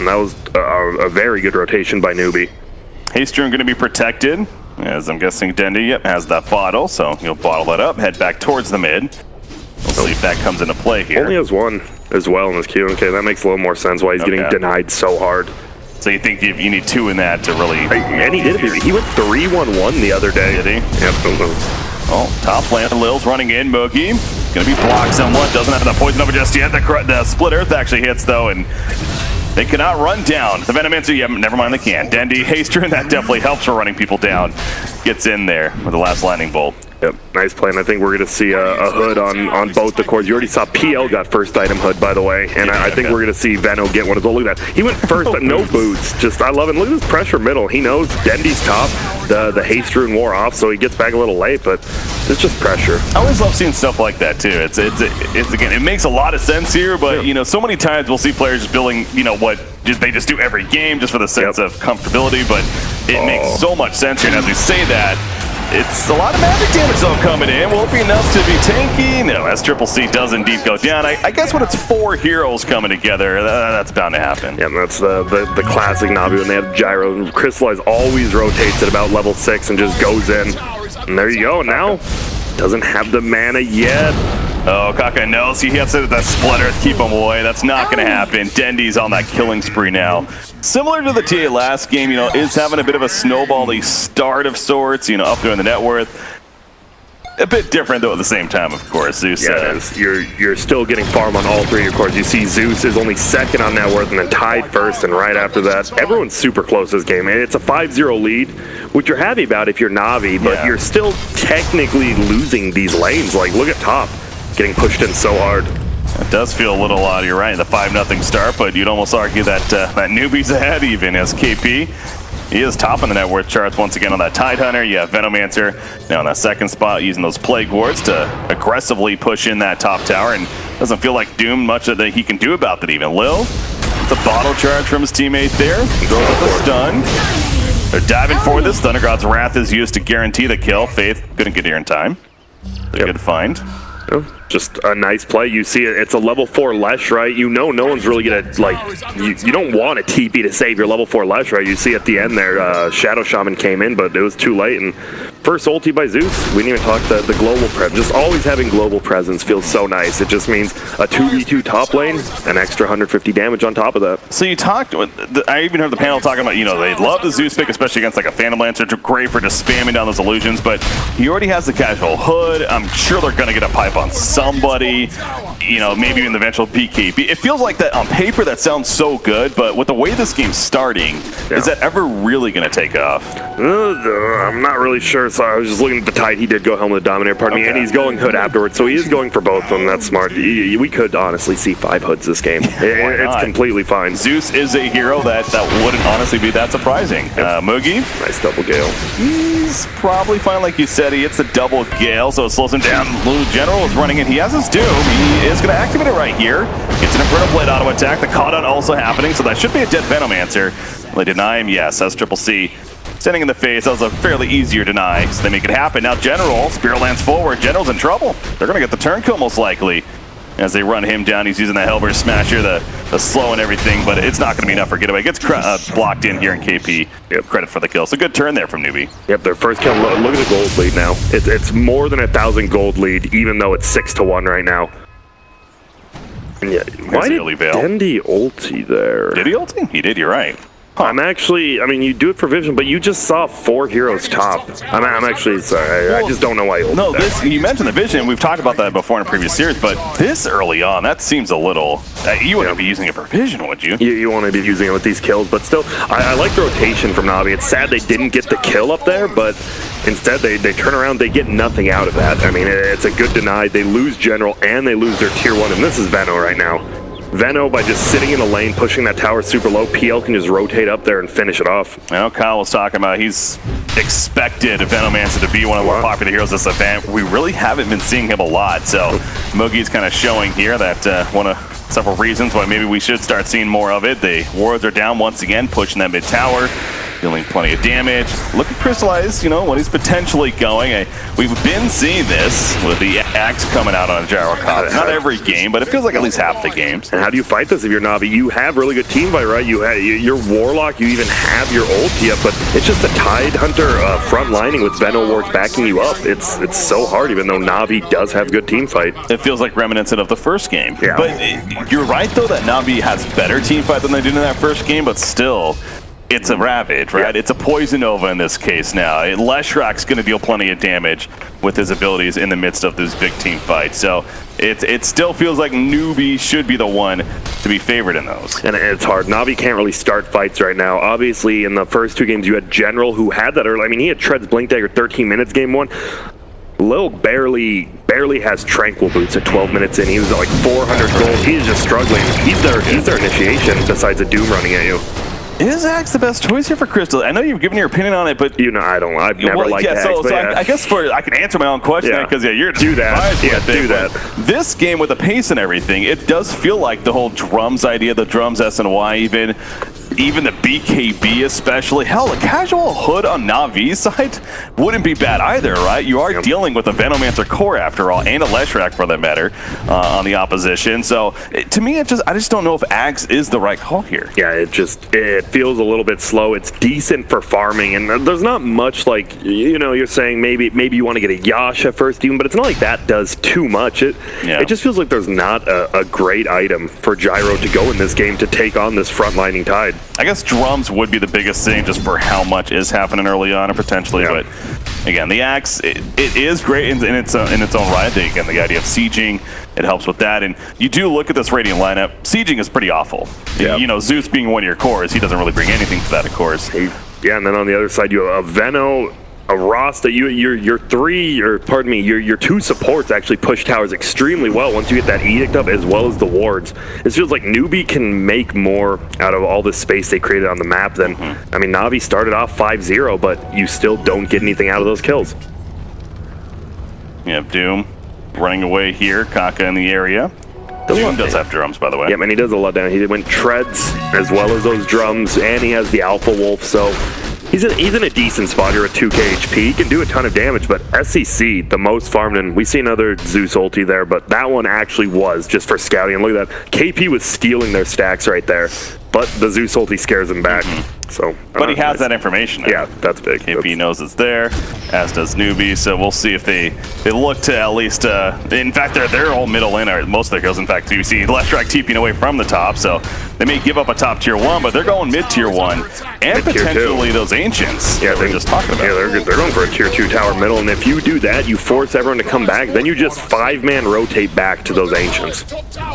and that was a very good rotation by Newbee. Haystrom going to be protected, as I'm guessing Dendy, yep, has that bottle, so he'll bottle that up, head back towards the mid. We'll see if that comes into play here. Only has one as well in this queue. Okay, that makes a little more sense why he's getting denied so hard. So you think you need 2 in that to really... And he did it. He went 3-1-1 the other day. Did he? Yep. Oh, top lane, Lil's running in. Moogie going to be blocked somewhat. Doesn't have the poison over just yet. The split earth actually hits, though, and they cannot run down. The Venomancer, yeah, never mind, they can. Dendy, Haystrom, that definitely helps for running people down. Gets in there with the last lightning bolt. Yep, nice play, and I think we're going to see a hood on both the cores. You already saw PL got first item hood, by the way, and I think we're going to see Veno get one as well. Look at that. He went first, no boots. Just, I love it. Look at this pressure middle. He knows Dendy's top. The haste rune wore off, so he gets back a little late, but it's just pressure. I always love seeing stuff like that, too. It's again, it makes a lot of sense here, but, you know, so many times we'll see players just building, you know, what they just do every game just for the sense of comfortability, but it makes so much sense here, and as we say that, it's a lot of magic damage though coming in. Will it be enough to be tanky? No, as Triple C does indeed go down. I guess when it's 4 heroes coming together, that's bound to happen. Yeah, and that's the classic Na'Vi when they have Gyro. Crystallize always rotates at about level 6 and just goes in. And there you go. Now, doesn't have the mana yet. Oh, Kaka knows he hits it with that splitter to keep him away. That's not going to happen. Dendy's on that killing spree now. Similar to the TA last game, you know, is having a bit of a snowbally start of sorts, you know, up there in the net worth. A bit different, though, at the same time, of course. Zeus, yeah, it is. You're still getting farm on all 3 of your cores. You see Zeus is only 2nd on net worth and then tied 1st, and right after that, everyone's super close this game. It's a 5-0 lead, which you're happy about if you're Na'Vi, but you're still technically losing these lanes. Like, look at top. Getting pushed in so hard. It does feel a little odd, you're right, the 5-0 start, but you'd almost argue that that Newbee's ahead even as KP. He is top in the net worth charts once again on that Tidehunter. You have Venomancer now in that 2nd spot using those Plague Wards to aggressively push in that top tower, and doesn't feel like Doom much that he can do about that even. Lil, the bottle charge from his teammate there, throws up a stun. They're diving for this. Thundergod's Wrath is used to guarantee the kill. Faith couldn't get here in time. A good find. Just a nice play. You see it. It's a level 4 Lesh, right? You know no one's really going to, like, you don't want a TP to save your level 4 Lesh, right? You see at the end there, Shadow Shaman came in, but it was too late. And first ulti by Zeus. We didn't even talk the global presence. Just always having global presence feels so nice. It just means a 2v2 top lane, an extra 150 damage on top of that. So you talked, I even heard the panel talking about, you know, they love the Zeus pick, especially against like a Phantom Lancer. It's great for just spamming down those illusions, but he already has the casual hood. I'm sure they're going to get a pipe on somebody, you know, maybe in the eventual PKB. It feels like that on paper that sounds so good, but with the way this game's starting, is that ever really going to take off? I'm not really sure. So I was just looking at the Tide. He did go Helm of the Dominator, pardon me, and he's going hood afterwards, so he is going for both of them. That's smart. We could honestly see 5 hoods this game. It's completely fine. Zeus is a hero that wouldn't honestly be that surprising. Moogie. Nice double gale. He's probably fine, like you said. He hits the double gale, so it slows him down. Blue General is running in. He has his Doom. He is going to activate it right here. Gets an Inferno Blade auto attack. The Caught-On also happening, so that should be a dead Venomancer. Will they deny him? Yes, that's Triple C. Standing in the face, that was a fairly easier deny, so they make it happen. Now General, Spirit lands forward. General's in trouble. They're going to get the turn kill most likely. As they run him down, he's using the Hellburst Smasher, the slow and everything, but it's not going to be enough for getaway. Gets blocked in here in KP. Credit for the kill. So good turn there from Newbee. Yep, their first kill. Look at the gold lead now. It's more than 1,000 gold lead, even though it's 6-1 right now. And yeah, why did Dendy ulti there? Did he ulti? He did, you're right. I'm actually, I mean, you do it for Vision, but you just saw 4 heroes top. I'm actually sorry. Well, I just don't know why you ulted No, this, you mentioned the Vision. We've talked about that before in a previous series, but this early on, that seems a little... you wouldn't be using it for Vision, would you? You want to be using it with these kills, but still, I like the rotation from Na'Vi. It's sad they didn't get the kill up there, but instead they turn around, they get nothing out of that. I mean, it's a good deny. They lose General, and they lose their Tier 1, and this is Veno right now. Veno, by just sitting in a lane, pushing that tower super low, PL can just rotate up there and finish it off. I know Kyle was talking about he's expected Venomancer to be one of the more popular heroes this event. We really haven't been seeing him a lot, so Moogie's kind of showing here that one of several reasons why maybe we should start seeing more of it. The wards are down once again, pushing that mid tower. dealing plenty of damage. Look at Crystallize, you know, what he's potentially going. We've been seeing this with the axe coming out on a gyro cop. Not every game, but it feels like at least half the games. And how do you fight this if you're Na'Vi? You have really good team fight, right? You have your Warlock, you even have your ulti up, but it's just a Tide Hunter front lining with Venom Wards backing you up. It's so hard, even though Na'Vi does have good team fight. It feels like reminiscent of the first game. Yeah. But you're right, though, that Na'Vi has better team fight than they did in that first game, but still, it's a Ravage, right? Yeah. It's a Poison Nova in this case now. Leshrak's going to deal plenty of damage with his abilities in the midst of this big team fight. So it still feels like Newbee should be the one to be favored in those. And it's hard. Na'Vi can't really start fights right now. Obviously, in the first 2 games, you had General who had that early. I mean, he had Tread's Blink Dagger 13 minutes game 1. Lil barely has Tranquil Boots at 12 minutes in. He was at like 400 gold. He's just struggling. He's their initiation besides a Doom running at you. Is Axe the best choice here for Crystal? I know you've given your opinion on it, but you know, I've never liked Axe. So I guess I can answer my own question because you're do that. Yeah, do that. This game with the pace and everything, it does feel like the whole drums idea, the drums SNY even the BKB especially. Hell, a casual hood on Na'Vi's side wouldn't be bad either, right? You are dealing with a Venomancer core after all, and a Leshrak for that matter on the opposition. So to me, I just don't know if Axe is the right call here. Yeah, it feels a little bit slow. It's decent for farming, and there's not much like, you know, you're saying maybe you want to get a Yasha first even, but it's not like that does too much. It just feels like there's not a great item for Gyro to go in this game to take on this frontlining Tide. I guess drums would be the biggest thing just for how much is happening early on, or potentially, but again, the Axe, it is great in its own right. Again, the idea of sieging, it helps with that, and you do look at this Radiant lineup, sieging is pretty awful. You know, Zeus being one of your cores, he doesn't really bring anything to that, of course. Yeah, and then on the other side, you have a Veno, a Rasta, your 2 supports actually push towers extremely well once you get that Edict up, as well as the wards. It feels like Newbee can make more out of all the space they created on the map than, I mean, Na'Vi started off 5-0, but you still don't get anything out of those kills. You have Doom running away here, Kaka in the area. Doom does have drums, by the way. Yeah, and he does a lot down. He went treads as well as those drums, and he has the Alpha Wolf, so he's in a decent spot here at 2k HP. He can do a ton of damage, but SCC, the most farmed, and we see another Zeus ulti there, but that one actually was just for scouting. And look at that. KP was stealing their stacks right there, but the Zeus ulti scares him back. So, but he has that information. Yeah, that's big. KP knows it's there, as does Newbee. So we'll see if they look to at least. In fact, they're all middle in, or most of their kills. In fact, you see Leshrak TPing away from the top, so they may give up a top tier 1, but they're going mid tier 1 and potentially those ancients. Yeah, they're just talking about. Yeah, they're going for a tier 2 tower middle, and if you do that, you force everyone to come back. Then you just 5-man rotate back to those ancients.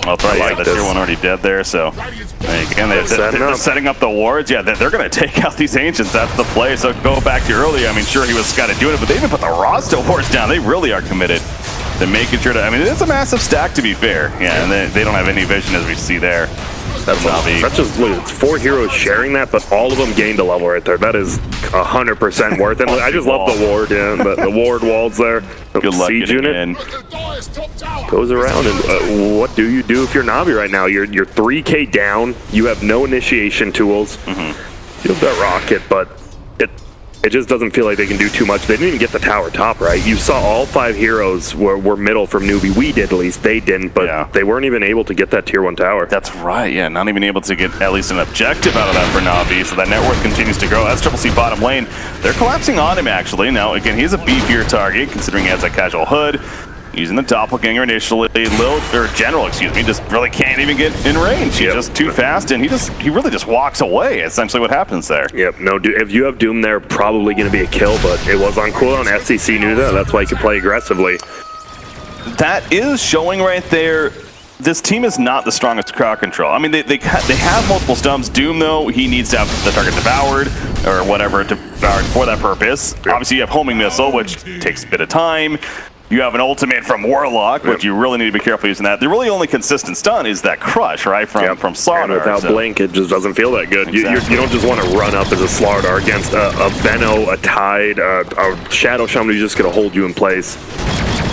Well, probably the tier 1 already dead there. So again, they're setting up the wards. Yeah, they're going to take out these ancients. That's the play. So go back to earlier. I mean, sure, he was kind of doing it, but they even put the Rasta wards down. They really are committed to making sure to. I mean, it's a massive stack, to be fair. Yeah, and they don't have any vision, as we see there. That's just, look, it's 4 heroes sharing that, but all of them gained a level right there. That is 100% worth it. I just love the ward, the ward walls there. Good luck siege unit in. Goes around, and what do you do if you're Na'Vi right now? You're 3k down. You have no initiation tools. You have that rocket, but it just doesn't feel like they can do too much. They didn't even get the tower top, right? You saw all 5 heroes were middle from Newbee. We did, at least. They didn't, but they weren't even able to get that tier 1 tower. That's right, yeah. Not even able to get at least an objective out of that for Na'Vi, so that net worth continues to grow. That's CCC bottom lane. They're collapsing on him, actually. Now, again, he's a beefier target, considering he has a casual hood. Using the doppelganger initially, General, excuse me, just really can't even get in range. He's just too fast, and he really just walks away. Essentially, what happens there? Yep. No, if you have Doom there, probably going to be a kill, but it was on cooldown. SCC knew that. That's why he could play aggressively. That is showing right there. This team is not the strongest crowd control. I mean, they have multiple stumps. Doom, though, he needs to have the target devoured or whatever devoured for that purpose. Obviously, you have homing missile, which takes a bit of time. You have an ultimate from Warlock, which you really need to be careful using that. The really only consistent stun is that crush, right, from Slardar. And without Blink, it just doesn't feel that good. Exactly. You don't just want to run up as a Slardar against a Veno, a Tide, a Shadow Shaman who's just going to hold you in place.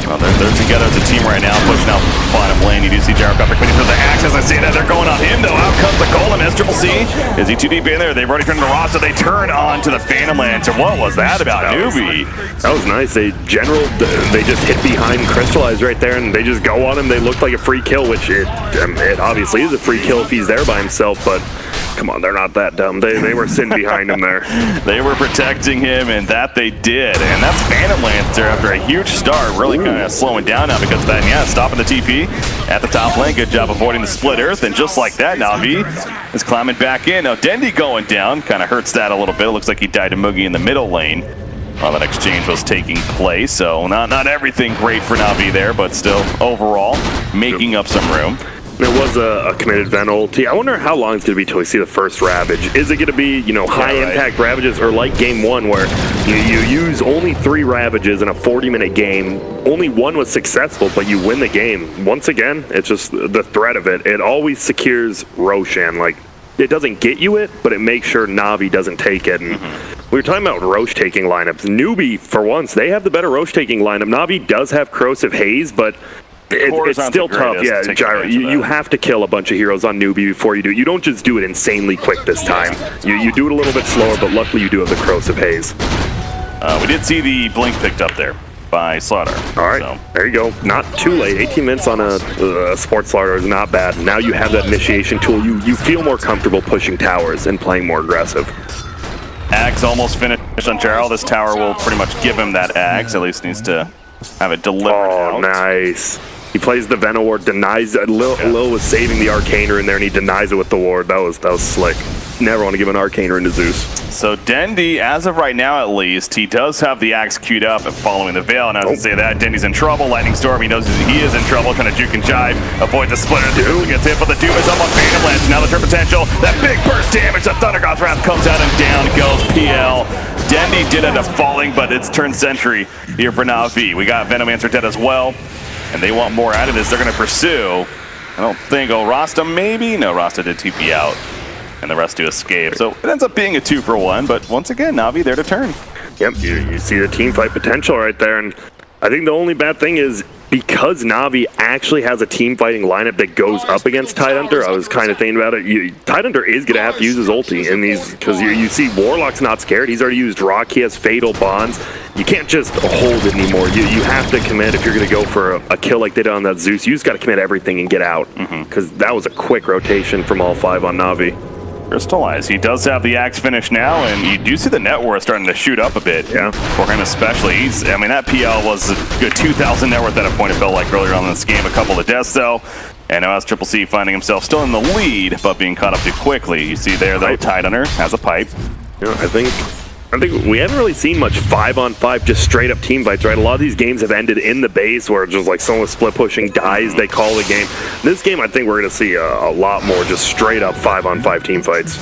Well, they're together as a team right now, pushing out bottom lane. You do see Gyrocopter coming for the axe. As I say that, they're going on him, though. Out comes the golem. SCCC. Is he too deep in there? They've already turned to Rasta. They turn on to the Phantom Lantern. What was that about Newbee? That was nice. They just hit behind Crystallize right there, and they just go on him. They looked like a free kill, which it obviously is a free kill if he's there by himself, but come on, they're not that dumb. They were sitting behind him there. They were protecting him, and that they did. And that's Phantom Lancer after a huge start, really kind of slowing down now because of that. And yeah, stopping the TP at the top lane. Good job avoiding the split earth. And just like that, Na'Vi is climbing back in. Now, Dendy going down kind of hurts that a little bit. It looks like he died to Moogie in the middle lane while that exchange was taking place. So not everything great for Na'Vi there, but still overall making up some room. There was a committed Ven ulti. I wonder how long it's going to be till we see the first Ravage. Is it going to be, high-impact Ravages, or like Game 1 where you use only 3 Ravages in a 40-minute game, only 1 was successful, but you win the game? Once again, it's just the threat of it. It always secures Roshan. Like, it doesn't get you it, but it makes sure Na'Vi doesn't take it. And we were talking about Roche taking lineups. Newbee, for once, they have the better Roche taking lineup. Na'Vi does have Corrosive Haze, but it's still tough. Yeah, Gyro, you have to kill a bunch of heroes on Newbee before you do it. You don't just do it insanely quick this time. You do it a little bit slower, but luckily you do have the Corrosive Haze. We did see the blink picked up there by Slaughter. All right, there you go. Not too late. 18 minutes on a sports Slaughter is not bad. Now you have that initiation tool. You feel more comfortable pushing towers and playing more aggressive. Axe almost finished on Gerald. This tower will pretty much give him that Axe. At least needs to have it delivered out. Oh, nice. He plays the Venom Ward, denies it. Lil was saving the Arcaner in there, and he denies it with the Ward. That was slick. Never want to give an Arcaner into Zeus. So Dendy, as of right now at least, he does have the Axe queued up and following the Veil. And as I say that, Dendy's in trouble. Lightning Storm, he knows he is in trouble, trying to juke and jive, avoid the splitter. Doom gets hit, but the Doom is up on Phantom Lance. Now the trip potential, that big burst damage, the Thunder God's Wrath comes out and down goes PL. Dendy did end up falling, but it's turned Sentry here for Na'Vi. We got Venomancer dead as well. And they want more out of this. They're going to pursue. I don't think. Oh, Rasta maybe? No, Rasta did TP out. And the rest do escape. So it ends up being a 2-for-1. But once again, Na'Vi there to turn. Yep, you see the team fight potential right there. And I think the only bad thing is because Na'Vi actually has a team fighting lineup that goes up against Tidehunter, I was kind of thinking about it. Tidehunter is going to have to use his ulti in these, because you see Warlock's not scared. He's already used Rock. He has Fatal Bonds. You can't just hold it anymore. You have to commit if you're going to go for a kill like they did on that Zeus. You just got to commit everything and get out, because that was a quick rotation from all 5 on Na'Vi. Crystallize. He does have the Axe finish now, and you do see the net worth starting to shoot up a bit. Yeah. For him especially. I mean, that PL was a good 2,000 net worth at a point, it felt like earlier on in this game. A couple of deaths, though. And now as Triple C finding himself still in the lead, but being caught up too quickly. You see there, though, Tidehunter has a pipe. Yeah, I think we haven't really seen much 5-on-5, just straight up team fights, right? A lot of these games have ended in the base where just like someone split pushing dies, they call the game. This game, I think we're going to see a lot more just straight up 5-on-5 team fights.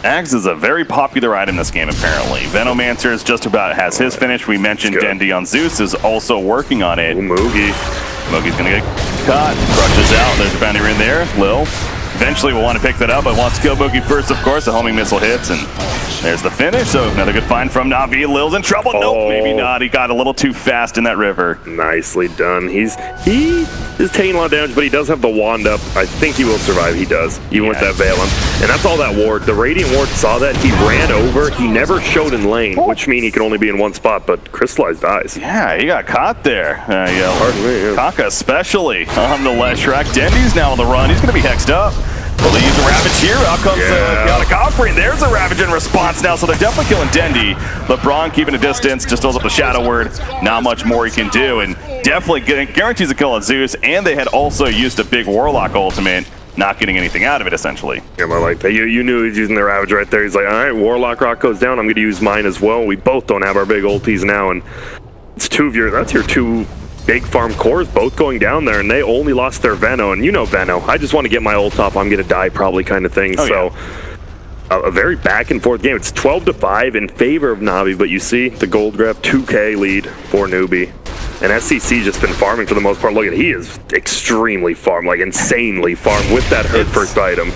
Axe is a very popular item in this game, apparently. Venomancer is just about has his finish. We mentioned Dendy on Zeus is also working on it. Moogie's going to get caught. Crushes out. There's a bounty in there. Lil eventually will want to pick that up, but wants to kill Moogie first, of course. The homing missile hits, and there's the finish. So another good find from Na'Vi. Lil's in trouble. Nope, maybe not. He got a little too fast in that river. Nicely done. He is taking a lot of damage, but he does have the wand up. I think he will survive. He does, even with that Valem. And that's all that ward. The Radiant ward saw that. He ran over. He never showed in lane, which means he can only be in one spot, but Crystallize dies. Yeah, he got caught there. Pardon me, yeah. Kaka especially on the Leshrac. Dendy's now on the run. He's going to be hexed up. Well, they use a Ravage here. Out comes the Chaotic Offering. There's a Ravage in response now, so they're definitely killing Dendy. LeBron keeping a distance, just throws up the Shadow Word. Not much more he can do, and definitely guarantees a kill on Zeus, and they had also used a big Warlock ultimate, not getting anything out of it, essentially. Yeah, I like that. You knew he was using the Ravage right there. He's like, all right, Warlock Rock goes down. I'm going to use mine as well. We both don't have our big ultis now, and it's that's your 2 big farm cores both going down there, and they only lost their Veno, and you know Veno. I just want to get my ult off, I'm going to die probably kind of thing. A very back and forth game. It's 12-5 in favor of Na'Vi, but you see the gold grab 2K lead for Newbee. And SCC just been farming for the most part. Look at, he is extremely farmed, like insanely farmed with that hurt first item.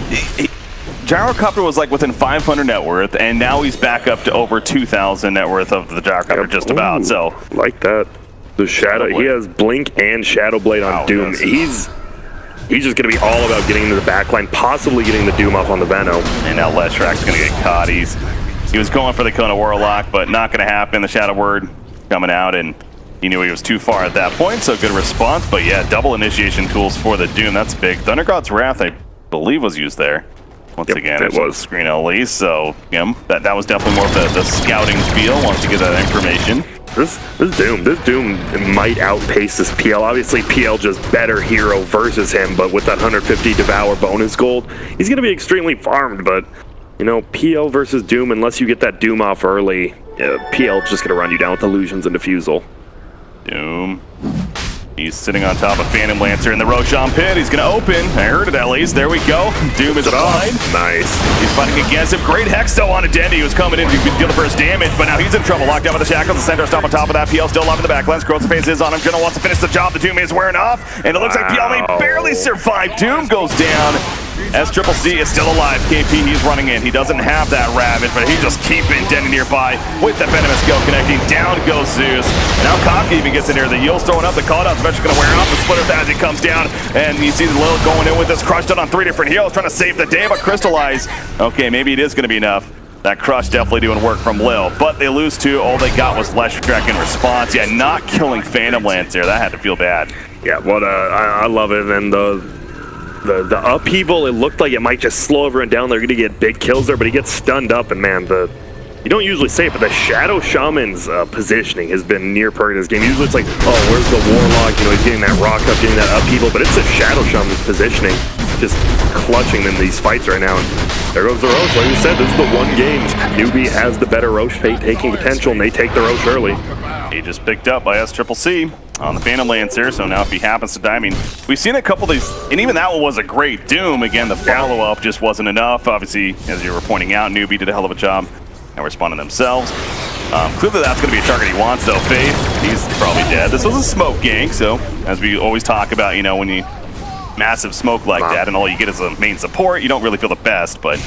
Gyrocopter was like within 500 net worth, and now he's back up to over 2,000 net worth of the Gyrocopter just about. So like that. The Shadow, he has Blink and Shadow Blade on Doom. He's just going to be all about getting into the backline, possibly getting the Doom off on the Venom. And now Leshrak's going to get caught. He was going for the Kona Warlock, but not going to happen. The Shadow Word coming out, and he knew he was too far at that point, so good response. But yeah, double initiation tools for the Doom. That's big. Thunder God's Wrath, I believe, was used there. Once again, it was screen at least, so that was definitely more of the scouting feel once you get that information. This Doom might outpace this PL. Obviously, PL just better hero versus him, but with that 150 Devour bonus gold, he's going to be extremely farmed. But, you know, PL versus Doom, unless you get that Doom off early, PL just going to run you down with Illusions and Diffusal. Doom. He's sitting on top of Phantom Lancer in the Roshan pit. He's going to open. I heard it at least. There we go. Doom is applied. Nice. He's fighting against him. Great Hex though on Identity. He was coming in to deal the first damage, but now he's in trouble. Locked down by the Shackles. The center stop on top of that. PL still alive in the backlands. Growth Phase is on him. General wants to finish the job. The Doom is wearing off, and it looks like PL may barely survive. Doom goes down. SCCC is still alive. KP, he's running in. He doesn't have that Ravage, but he's just keeping Denny nearby with the Venomous Go connecting. Down goes Zeus. Now Cocky even gets in here. The Yield's throwing up. The call-out's eventually going to wear off. The Splitter as he comes down, and you see Lil going in with this Crush done on 3 different heroes, trying to save the day, but Crystallize. Okay, maybe it is going to be enough. That Crush definitely doing work from Lil, but they lose 2. All they got was Leshrak in response. Yeah, not killing Phantom Lance there. That had to feel bad. Yeah, what I love it, and the upheaval, it looked like it might just slow everyone down. They're going to get big kills there, but he gets stunned up, and man, you don't usually say it, but the Shadow Shaman's positioning has been near perfect in this game. Usually it's like, oh, where's the Warlock? You know, he's getting that rock up, getting that upheaval, but it's the Shadow Shaman's positioning, just clutching in these fights right now. And there goes the Roche. Like we said, this is the one game Newbee has the better Roche taking potential, and they take the Roche early. He just picked up by SCCC on the Phantom Lancer, so now if he happens to die, I mean, we've seen a couple of these, and even that one was a great Doom. Again, the follow-up just wasn't enough. Obviously, as you were pointing out, Newbee did a hell of a job and responding themselves. Clearly that's going to be a target he wants, though. Faith, he's probably dead. This was a smoke gank, so as we always talk about, you know, when you massive smoke like that and all you get is a main support, you don't really feel the best, but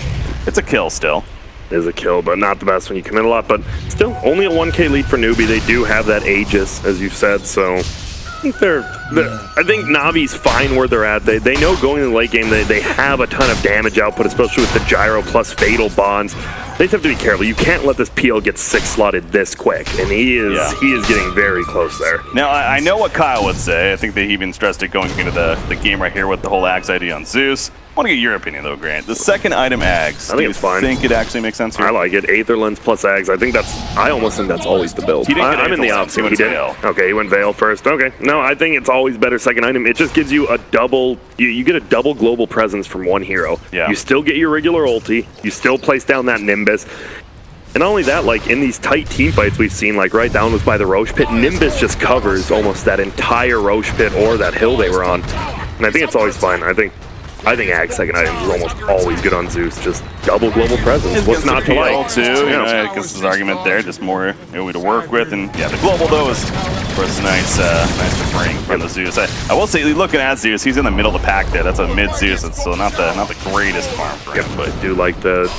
it's a kill still. It is a kill, but not the best when you commit a lot. But still, only a 1K lead for Newbee. They do have that Aegis, as you've said, so I think I think Navi's fine where they're at. They know going in the late game they have a ton of damage output, especially with the Gyro plus Fatal Bonds. They just have to be careful. You can't let this PL get 6 slotted this quick, and he is getting very close there. Now, I know what Kyle would say. I think they even stressed it going into the game right here with the whole Axe ID on Zeus. I want to get your opinion, though, Grant. The second item, Axe. I think it's fine. Do you think it actually makes sense here? I like it. Aether Lens plus Axe. I almost think that's always the build. I'm in the opposite. He did. Okay, he went Veil first. Okay. No, I think it's always better second item. It just gives you a double. You get a double global presence from one hero. Yeah. You still get your regular ulti. You still place down that Nimbus. And not only that, like in these tight team fights we've seen, like right down was by the Roche pit, Nimbus just covers almost that entire Roche pit or that hill they were on. And I think it's always fine. I think Axe second item is almost always good on Zeus. Just double global presence. What's not to like? Too, I guess his argument there, just more way to work with, and yeah, the global though is of course nice to bring from the Zeus. I will say, looking at Zeus, he's in the middle of the pack there. That's a mid Zeus. It's still not the greatest farm for him. But I do like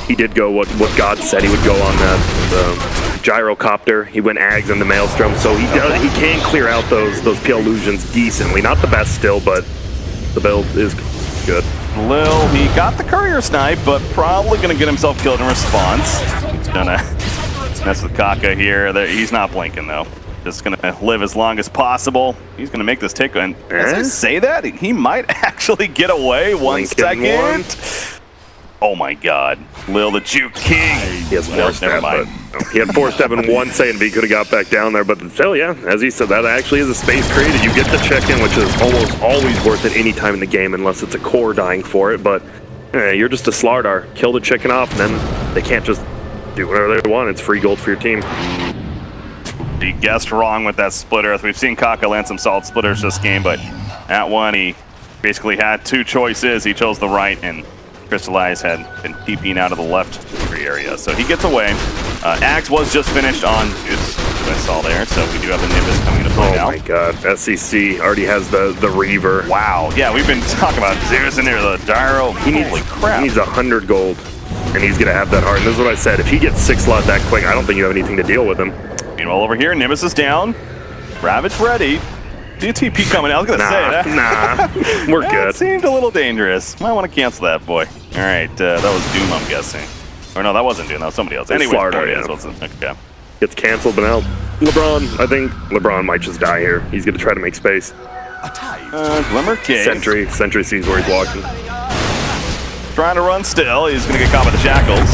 he did go what God said he would go on that gyrocopter. He went Ags in the Maelstrom, so he can clear out those PL illusions decently. Not the best still, but the build is good. Lil, he got the courier snipe, but probably going to get himself killed in response. He's going to mess with Kaka here. He's not blinking, though. Just going to live as long as possible. He's going to make this take. And as I say that, he might actually get away. One second. Oh, my God. Lil, the Juke King. He has 4-step, but he had 4-step in 1 second, but he could have got back down there. But still, yeah, as he said, that actually is a space created. You get the check-in, which is almost always worth it any time in the game, unless it's a core dying for it. But you're just a Slardar. Kill the chicken off, and then they can't just do whatever they want. It's free gold for your team. He guessed wrong with that splitter. We've seen Kaka land some solid splitters this game, but at one, he basically had 2 choices. He chose the right, and Crystallize had been TPing out of the left area, so he gets away. Axe was just finished on I saw there, so we do have the Nimbus coming into play now. Oh my God, SCC already has the Reaver. Wow, yeah, we've been talking about Zeus in there, the Gyro. Holy crap. He needs 100 gold, and he's gonna have that heart. And this is what I said, if he gets 6 slot that quick, I don't think you have anything to deal with him. Meanwhile, over here, Nimbus is down. Ravage ready. DTP coming out. I was going to say that. Nah, we're good. That seemed a little dangerous. Might want to cancel that, boy. All right, that was Doom, I'm guessing. Or no, that wasn't Doom. That was somebody else. Anyway, Florida, yeah. Okay. Gets canceled, but now LeBron, I think LeBron might just die here. He's going to try to make space. Glimmer Cave. Sentry sees where he's walking. Trying to run still. He's going to get caught by the shackles.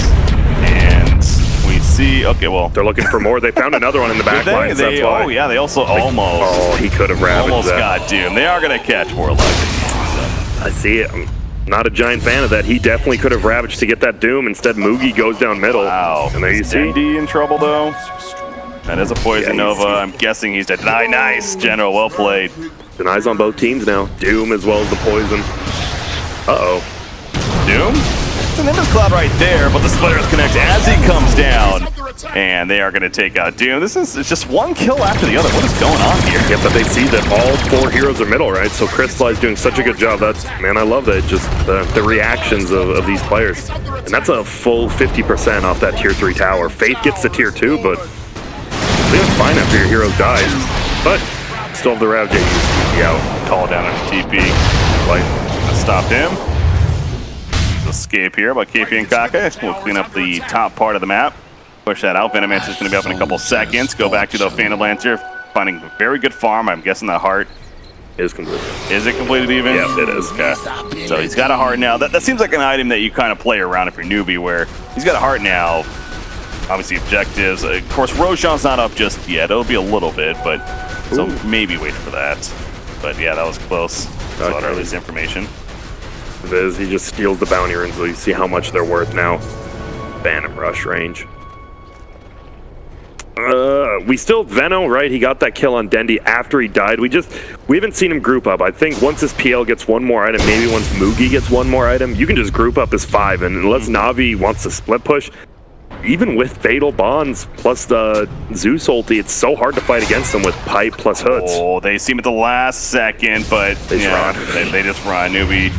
And we see, okay, well. They're looking for more. They found another one in the back line, so that's why. Oh, yeah, they also almost. Oh, he could have ravaged almost that. got Doom. They are going to catch Warlock. I see it. I'm not a giant fan of that. He definitely could have ravaged to get that Doom. Instead, Moogie goes down middle. Wow. And there you see. Dendy in trouble, though. That is a Poison Nova. I'm guessing he's dead. Nice, General. Well played. Denies on both teams now. Doom as well as the Poison. Uh-oh. Doom? It's an Nimbus Cloud right there, but the Splitters connect as he comes down. And they are going to take out Doom. It's just one kill after the other. What is going on here? Yeah, but they see that all 4 heroes are middle, right? So Crystallize doing such a good job. Man, I love that. Just the reactions of these players. And that's a full 50% off that tier 3 tower. Faith gets to tier 2, but I think it's fine after your heroes die. But still have the Ravage TP out. Call down on TP. Like, stopped him. Escape here by KP and Kaka. We'll clean up the top part of the map. Push that out. Venomancer's going to be up in a couple seconds. Go back to the Phantom Lancer. Finding a very good farm. I'm guessing that heart is completed. Is it completed even? Yeah, it is. Okay. So he's got a heart now. That seems like an item that you kind of play around if you're newbie, where he's got a heart now. Obviously objectives. Of course, Roshan's not up just yet. It'll be a little bit, but so maybe wait for that. But yeah, that was close. So that earliest information. It is. He just steals the bounty runes, so you see how much they're worth now. Phantom Rush range. We still Veno, right? He got that kill on Dendy after he died. We haven't seen him group up. I think once his PL gets one more item, maybe once Moogie gets one more item, you can just group up as 5. And unless Navi wants to split push, even with Fatal Bonds plus the Zeus ulti, it's so hard to fight against them with Pipe plus Hoods. Oh, they see him at the last second, but they just run. They just run. Newbie.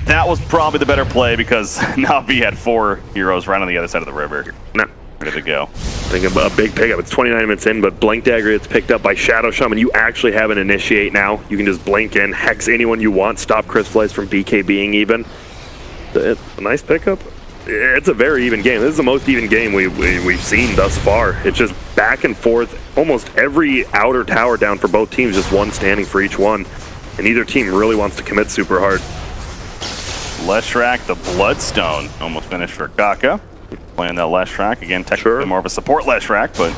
That was probably the better play because Navi had 4 heroes right on the other side of the river. Nah. Ready to go. I think a big pickup. It's 29 minutes in, but Blink Dagger gets picked up by Shadow Shaman. You actually have an initiate now. You can just blink in, hex anyone you want, stop Crystallize from BKBing even. A nice pickup. It's a very even game. This is the most even game we've seen thus far. It's just back and forth. Almost every outer tower down for both teams, just one standing for each one. And either team really wants to commit super hard. Leshrac, the Bloodstone, almost finished for Kaka. Playing that Leshrac again, technically more of a support Leshrac, but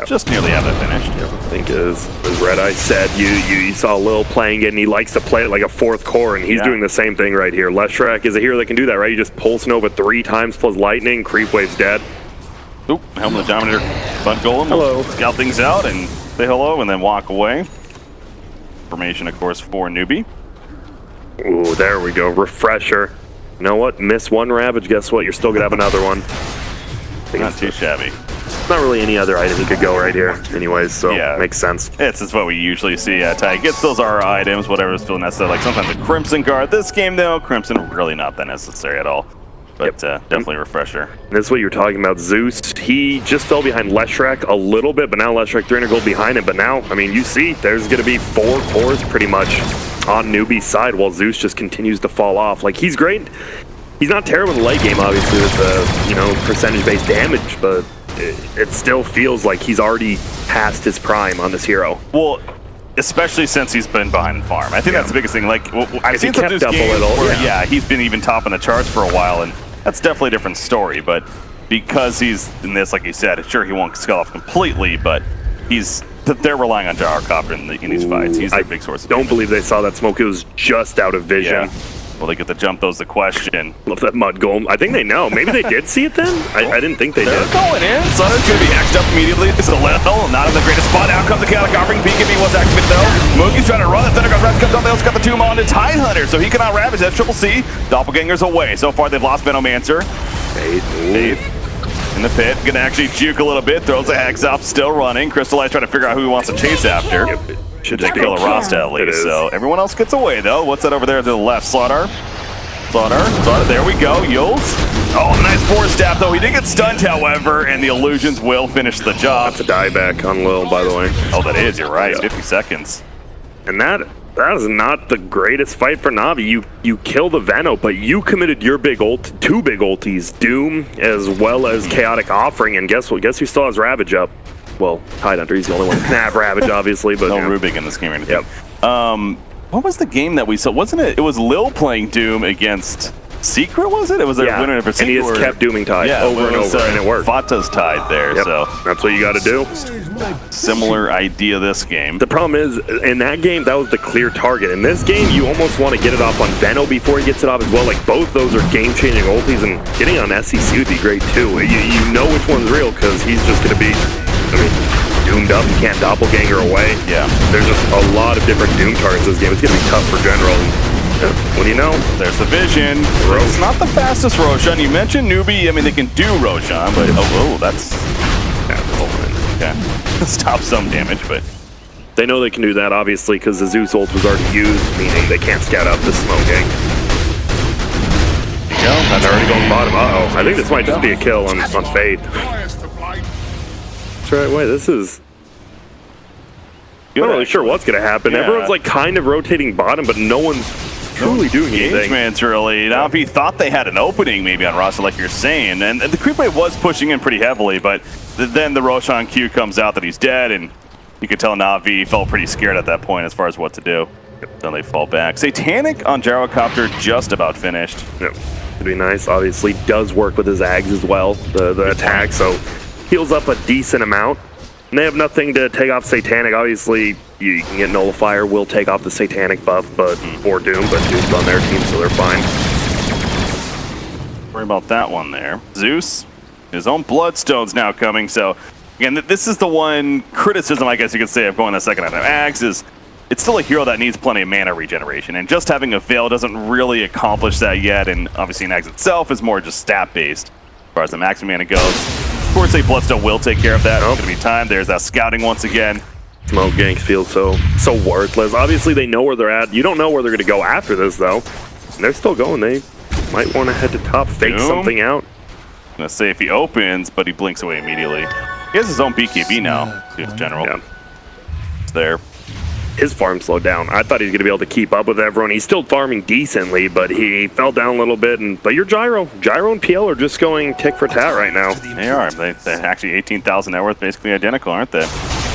just nearly have it finished. Yeah, I think as Red Eye said, you saw Lil playing it, and he likes to play it like a 4th core, and he's doing the same thing right here. Leshrac is a hero that can do that, right? You just Pulse Nova 3 times plus Lightning, Creep Wave's dead. Oop, Helmet of the Dominator, Bud Golem. Hello. Scout things out and say hello, and then walk away. Formation, of course, for Newbie. Ooh, there we go. Refresher. You know what? Miss one Ravage, guess what? You're still going to have another one. Not too shabby. Not really any other item he could go right here anyways, so makes sense. It's what we usually see. Ty gets those R items, whatever is feeling necessary. Like sometimes a Crimson Guard. This game, though, Crimson really not that necessary at all. But definitely Refresher. And this is what you're talking about. Zeus, he just fell behind Leshrac a little bit, but now Leshrac 300 gold behind him. But now, I mean, you see, there's going to be 4 cores pretty much on Newbie's side while Zeus just continues to fall off. Like, he's great. He's not terrible in the late game, obviously, with the, percentage-based damage, but it still feels like he's already past his prime on this hero. Well, especially since he's been behind in farm. I think that's the biggest thing. Like, I've seen some of his games where, he's been even top in the charts for a while, and that's definitely a different story. But because he's in this, like you said, sure, he won't scale off completely, but they're relying on Gyrocopter in these fights. He's their big source of damage. Don't believe they saw that smoke. It was just out of vision. Yeah. Will they get the jump? Those the question. Love that mud golem. I think they know. Maybe they did see it then? I didn't think they did. They're going in. Sutter's going to be axed up immediately. This is a little, not in the greatest spot. Out comes the chaotic offering. BKB was activated though. Moogie's trying to run. The Thunder Guard Ravage comes on. They also got the tomb on. It's Tidehunter, so he cannot ravage. That's Triple C. Doppelganger's away. So far, they've lost Venomancer. Faith in the pit. Gonna actually juke a little bit. Throws a hex up. Still running. Crystallize trying to figure out who he wants to chase after. Should just kill a Rasta at least. So everyone else gets away though. What's that over there to the left? Slaughter. Daughter, there we go, Yules. Oh, nice force stab though. He did get stunned, however, and the illusions will finish the job. That's a dieback on Lil, by the way. Oh, that is, you're right, 50 seconds. And that is not the greatest fight for Na'Vi. You kill the Veno, but you committed your two big ultis, Doom as well as Chaotic Offering, and guess what? Guess who still has Ravage up? Well, Tidehunter, he's the only one who can have Ravage, obviously, but no yeah. Rubik in this game or anything. Yep. What was the game that we saw? Wasn't it? It was Lil playing Doom against Secret, was it? It was a winner for Secret. And he just kept dooming Tide over and over, and it worked. Fata's Tide there, yep. so. That's what you got to do. Similar idea this game. The problem is, in that game, that was the clear target. In this game, you almost want to get it off on Veno before he gets it off as well. Like, both those are game-changing ultis, and getting on SCC would be great, too. You know which one's real, because he's just going to be, doomed up. You can't doppelganger away. Yeah. There's just a lot of different Doom targets this game. It's going to be tough for General. What do you know? There's the vision. It's not the fastest Roshan. You mentioned Newbee. I mean, they can do Roshan, but that's... Okay. Stop some damage, but... They know they can do that, obviously, because the Zeus ult was already used, meaning they can't scout out the smoking. There you go. That's already going bottom. Uh-oh. I think this might just be a kill on Fade. That's right. Wait, this is... I'm not really sure what's going to happen. Yeah. Everyone's like kind of rotating bottom, but no one's truly doing anything. Engagement's really... Na'Vi thought they had an opening maybe on Rasa, like you're saying, and the creep wave was pushing in pretty heavily, but then the Roshan Q comes out that he's dead, and you could tell Na'Vi felt pretty scared at that point as far as what to do. Then they fall back. Satanic on Gyrocopter just about finished. Yep. It'd be nice. Obviously, does work with his Ags as well, the attack, so heals up a decent amount. And they have nothing to take off Satanic. Obviously, you can get Nullifier, will take off the Satanic buff, or Doom, but Doom's on their team, so they're fine. Worry about that one there. Zeus, his own Bloodstone's now coming, so again, this is the one criticism, I guess you could say, of going the second item. Ags is, it's still a hero that needs plenty of mana regeneration, and just having a Veil doesn't really accomplish that yet, and obviously Ags itself is more just stat-based as far as the max mana goes. Of course, a Bloodstone will take care of that. It's going to be time. There's that scouting once again. Smoke ganks feel so worthless. Obviously, they know where they're at. You don't know where they're going to go after this, though. And they're still going. They might want to head to top, fake something out. I'm going to say if he opens, but he blinks away immediately. He has his own BKB now, his general. Yeah. It's there. His farm slowed down. I thought he was going to be able to keep up with everyone. He's still farming decently, but he fell down a little bit. But your Gyro and PL are just going tick for tat right now. They are. They're actually 18,000 net worth, basically identical, aren't they?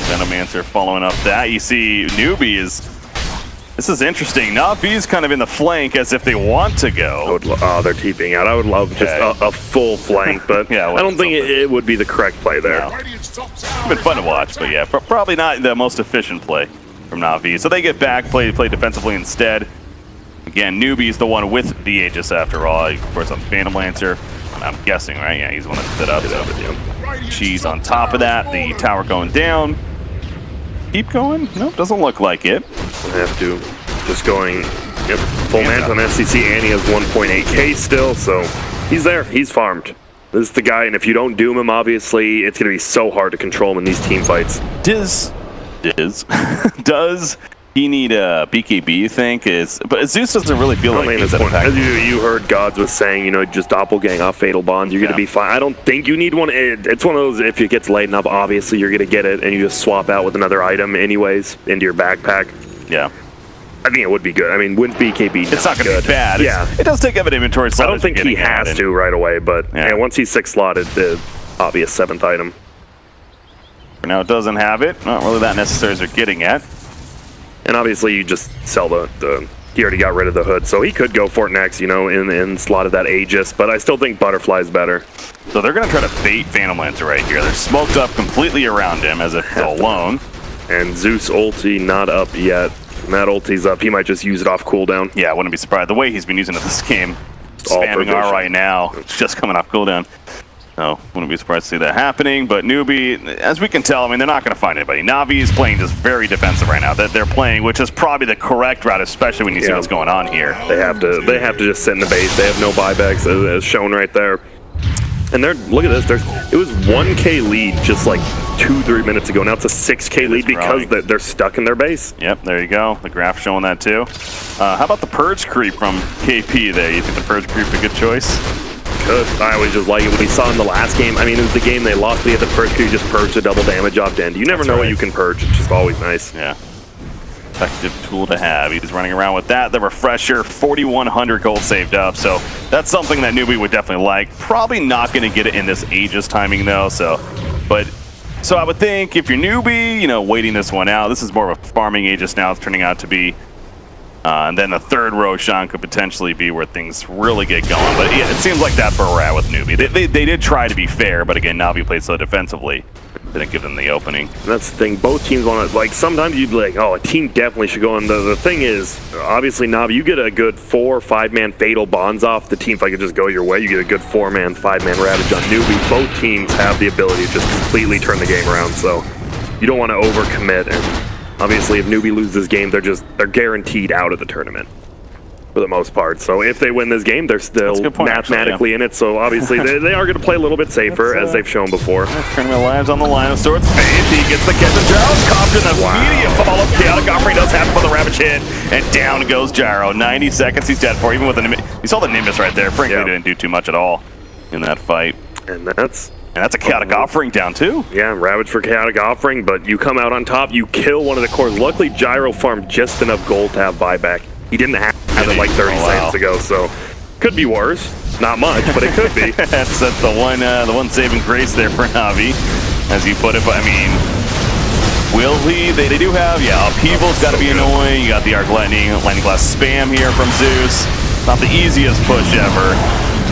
Venomancer following up that. You see Newbee is... This is interesting. Na'Vi's kind of in the flank as if they want to go. They're TPing out. I would love just a full flank, but yeah, I don't think it would be the correct play there. No. It's been fun to watch, but yeah, probably not the most efficient play from Na'Vi. So they get back, play defensively instead. Again, Newbee's the one with the Aegis after all. Of course, on Phantom Lancer, I'm guessing, right? Yeah, he's the one that stood up. So. She's on top of that. The tower going down. Keep going? Nope, doesn't look like it. I have to. Just going, full mant on SCC, and he has 1.8k still, so he's there. He's farmed. This is the guy, and if you don't doom him, obviously, it's going to be so hard to control him in these team fights. Does he need a BKB, you think? But Zeus doesn't really feel like he's at a pack. As you heard Gods was saying, just doppelgang off Fatal Bonds, you're going to be fine. I don't think you need one. It's one of those, if it gets late enough, obviously you're going to get it, and you just swap out with another item anyways into your backpack. Yeah. I think it would be good. I mean, wouldn't BKB It's not going to be bad. Yeah. It does take up an inventory slot. I don't think he has to right away, but once he's 6 slotted, the obvious 7th item. For now, it doesn't have it. Not really that necessary as they're getting at. And obviously, you just sell he already got rid of the hood, so he could go for it next, in slotted that Aegis, but I still think Butterfly's better. So they're going to try to bait Phantom Lancer right here. They're smoked up completely around him as if he's alone. And Zeus ulti not up yet. When that ulti's up, he might just use it off cooldown. Yeah, I wouldn't be surprised. The way he's been using it this game, spamming R right now, it's just coming off cooldown. So, wouldn't be surprised to see that happening. But Newbee, as we can tell, I mean, they're not going to find anybody. Na'Vi is playing just very defensive right now. They're playing, which is probably the correct route, especially when you see what's going on here. They have to just sit in the base. They have no buybacks, as shown right there. And look at this. It was 1K lead just like 2-3 minutes ago. Now it's a 6K lead because they're stuck in their base. Yep, there you go. The graph showing that too. How about the purge creep from KP there? You think the purge creep a good choice? Good. I always just like it. We saw in the last game. I mean, it was the game they lost. We had the purge creep, just purge the double damage off Dend. You never know what you can purge. It's just always nice. Yeah. Effective tool to have. He's running around with that. The refresher, 4,100 gold saved up. So that's something that Newbee would definitely like. Probably not going to get it in this Aegis timing though. So I would think if you're Newbee, you know, waiting this one out. This is more of a farming Aegis now. It's turning out to be. And then the third Roshan could potentially be where things really get going. But yeah, it seems like that's where we're at with Newbee. They did try to be fair, but again, Navi played so defensively. Didn't give them the opening. And that's the thing. Both teams want to, like, sometimes you'd be like, oh, a team definitely should go in. The thing is, obviously, Navi, you get a good 4 or 5-man fatal bonds off the team. If I could just go your way, you get a good 4-man, 5-man Ravage on Newbee. Both teams have the ability to just completely turn the game around. So you don't want to overcommit. And obviously, if Newbee loses this game, they're guaranteed out of the tournament for the most part. So if they win this game, they're still mathematically in it. So obviously they are going to play a little bit safer, as they've shown before. Tournament lives on the line of Swords. He gets the catch of Gyro's copter. The immediate follow-up. Chaotic Offering does happen for the Ravage hit, and down goes Gyro. 90 seconds he's dead for, even with the Nimbus. You saw the Nimbus right there. Frankly, didn't do too much at all in that fight. And that's a Chaotic Offering down too. Yeah, Ravage for Chaotic Offering, but you come out on top, you kill one of the cores. Luckily, Gyro farmed just enough gold to have buyback. He didn't have it like 30 seconds ago, so could be worse. Not much, but it could be. That's the one saving grace there for Navi, as you put it. But I mean, will he? They do have, Upheaval's got to be annoying. You got the Arc Lightning Glass spam here from Zeus. Not the easiest push ever.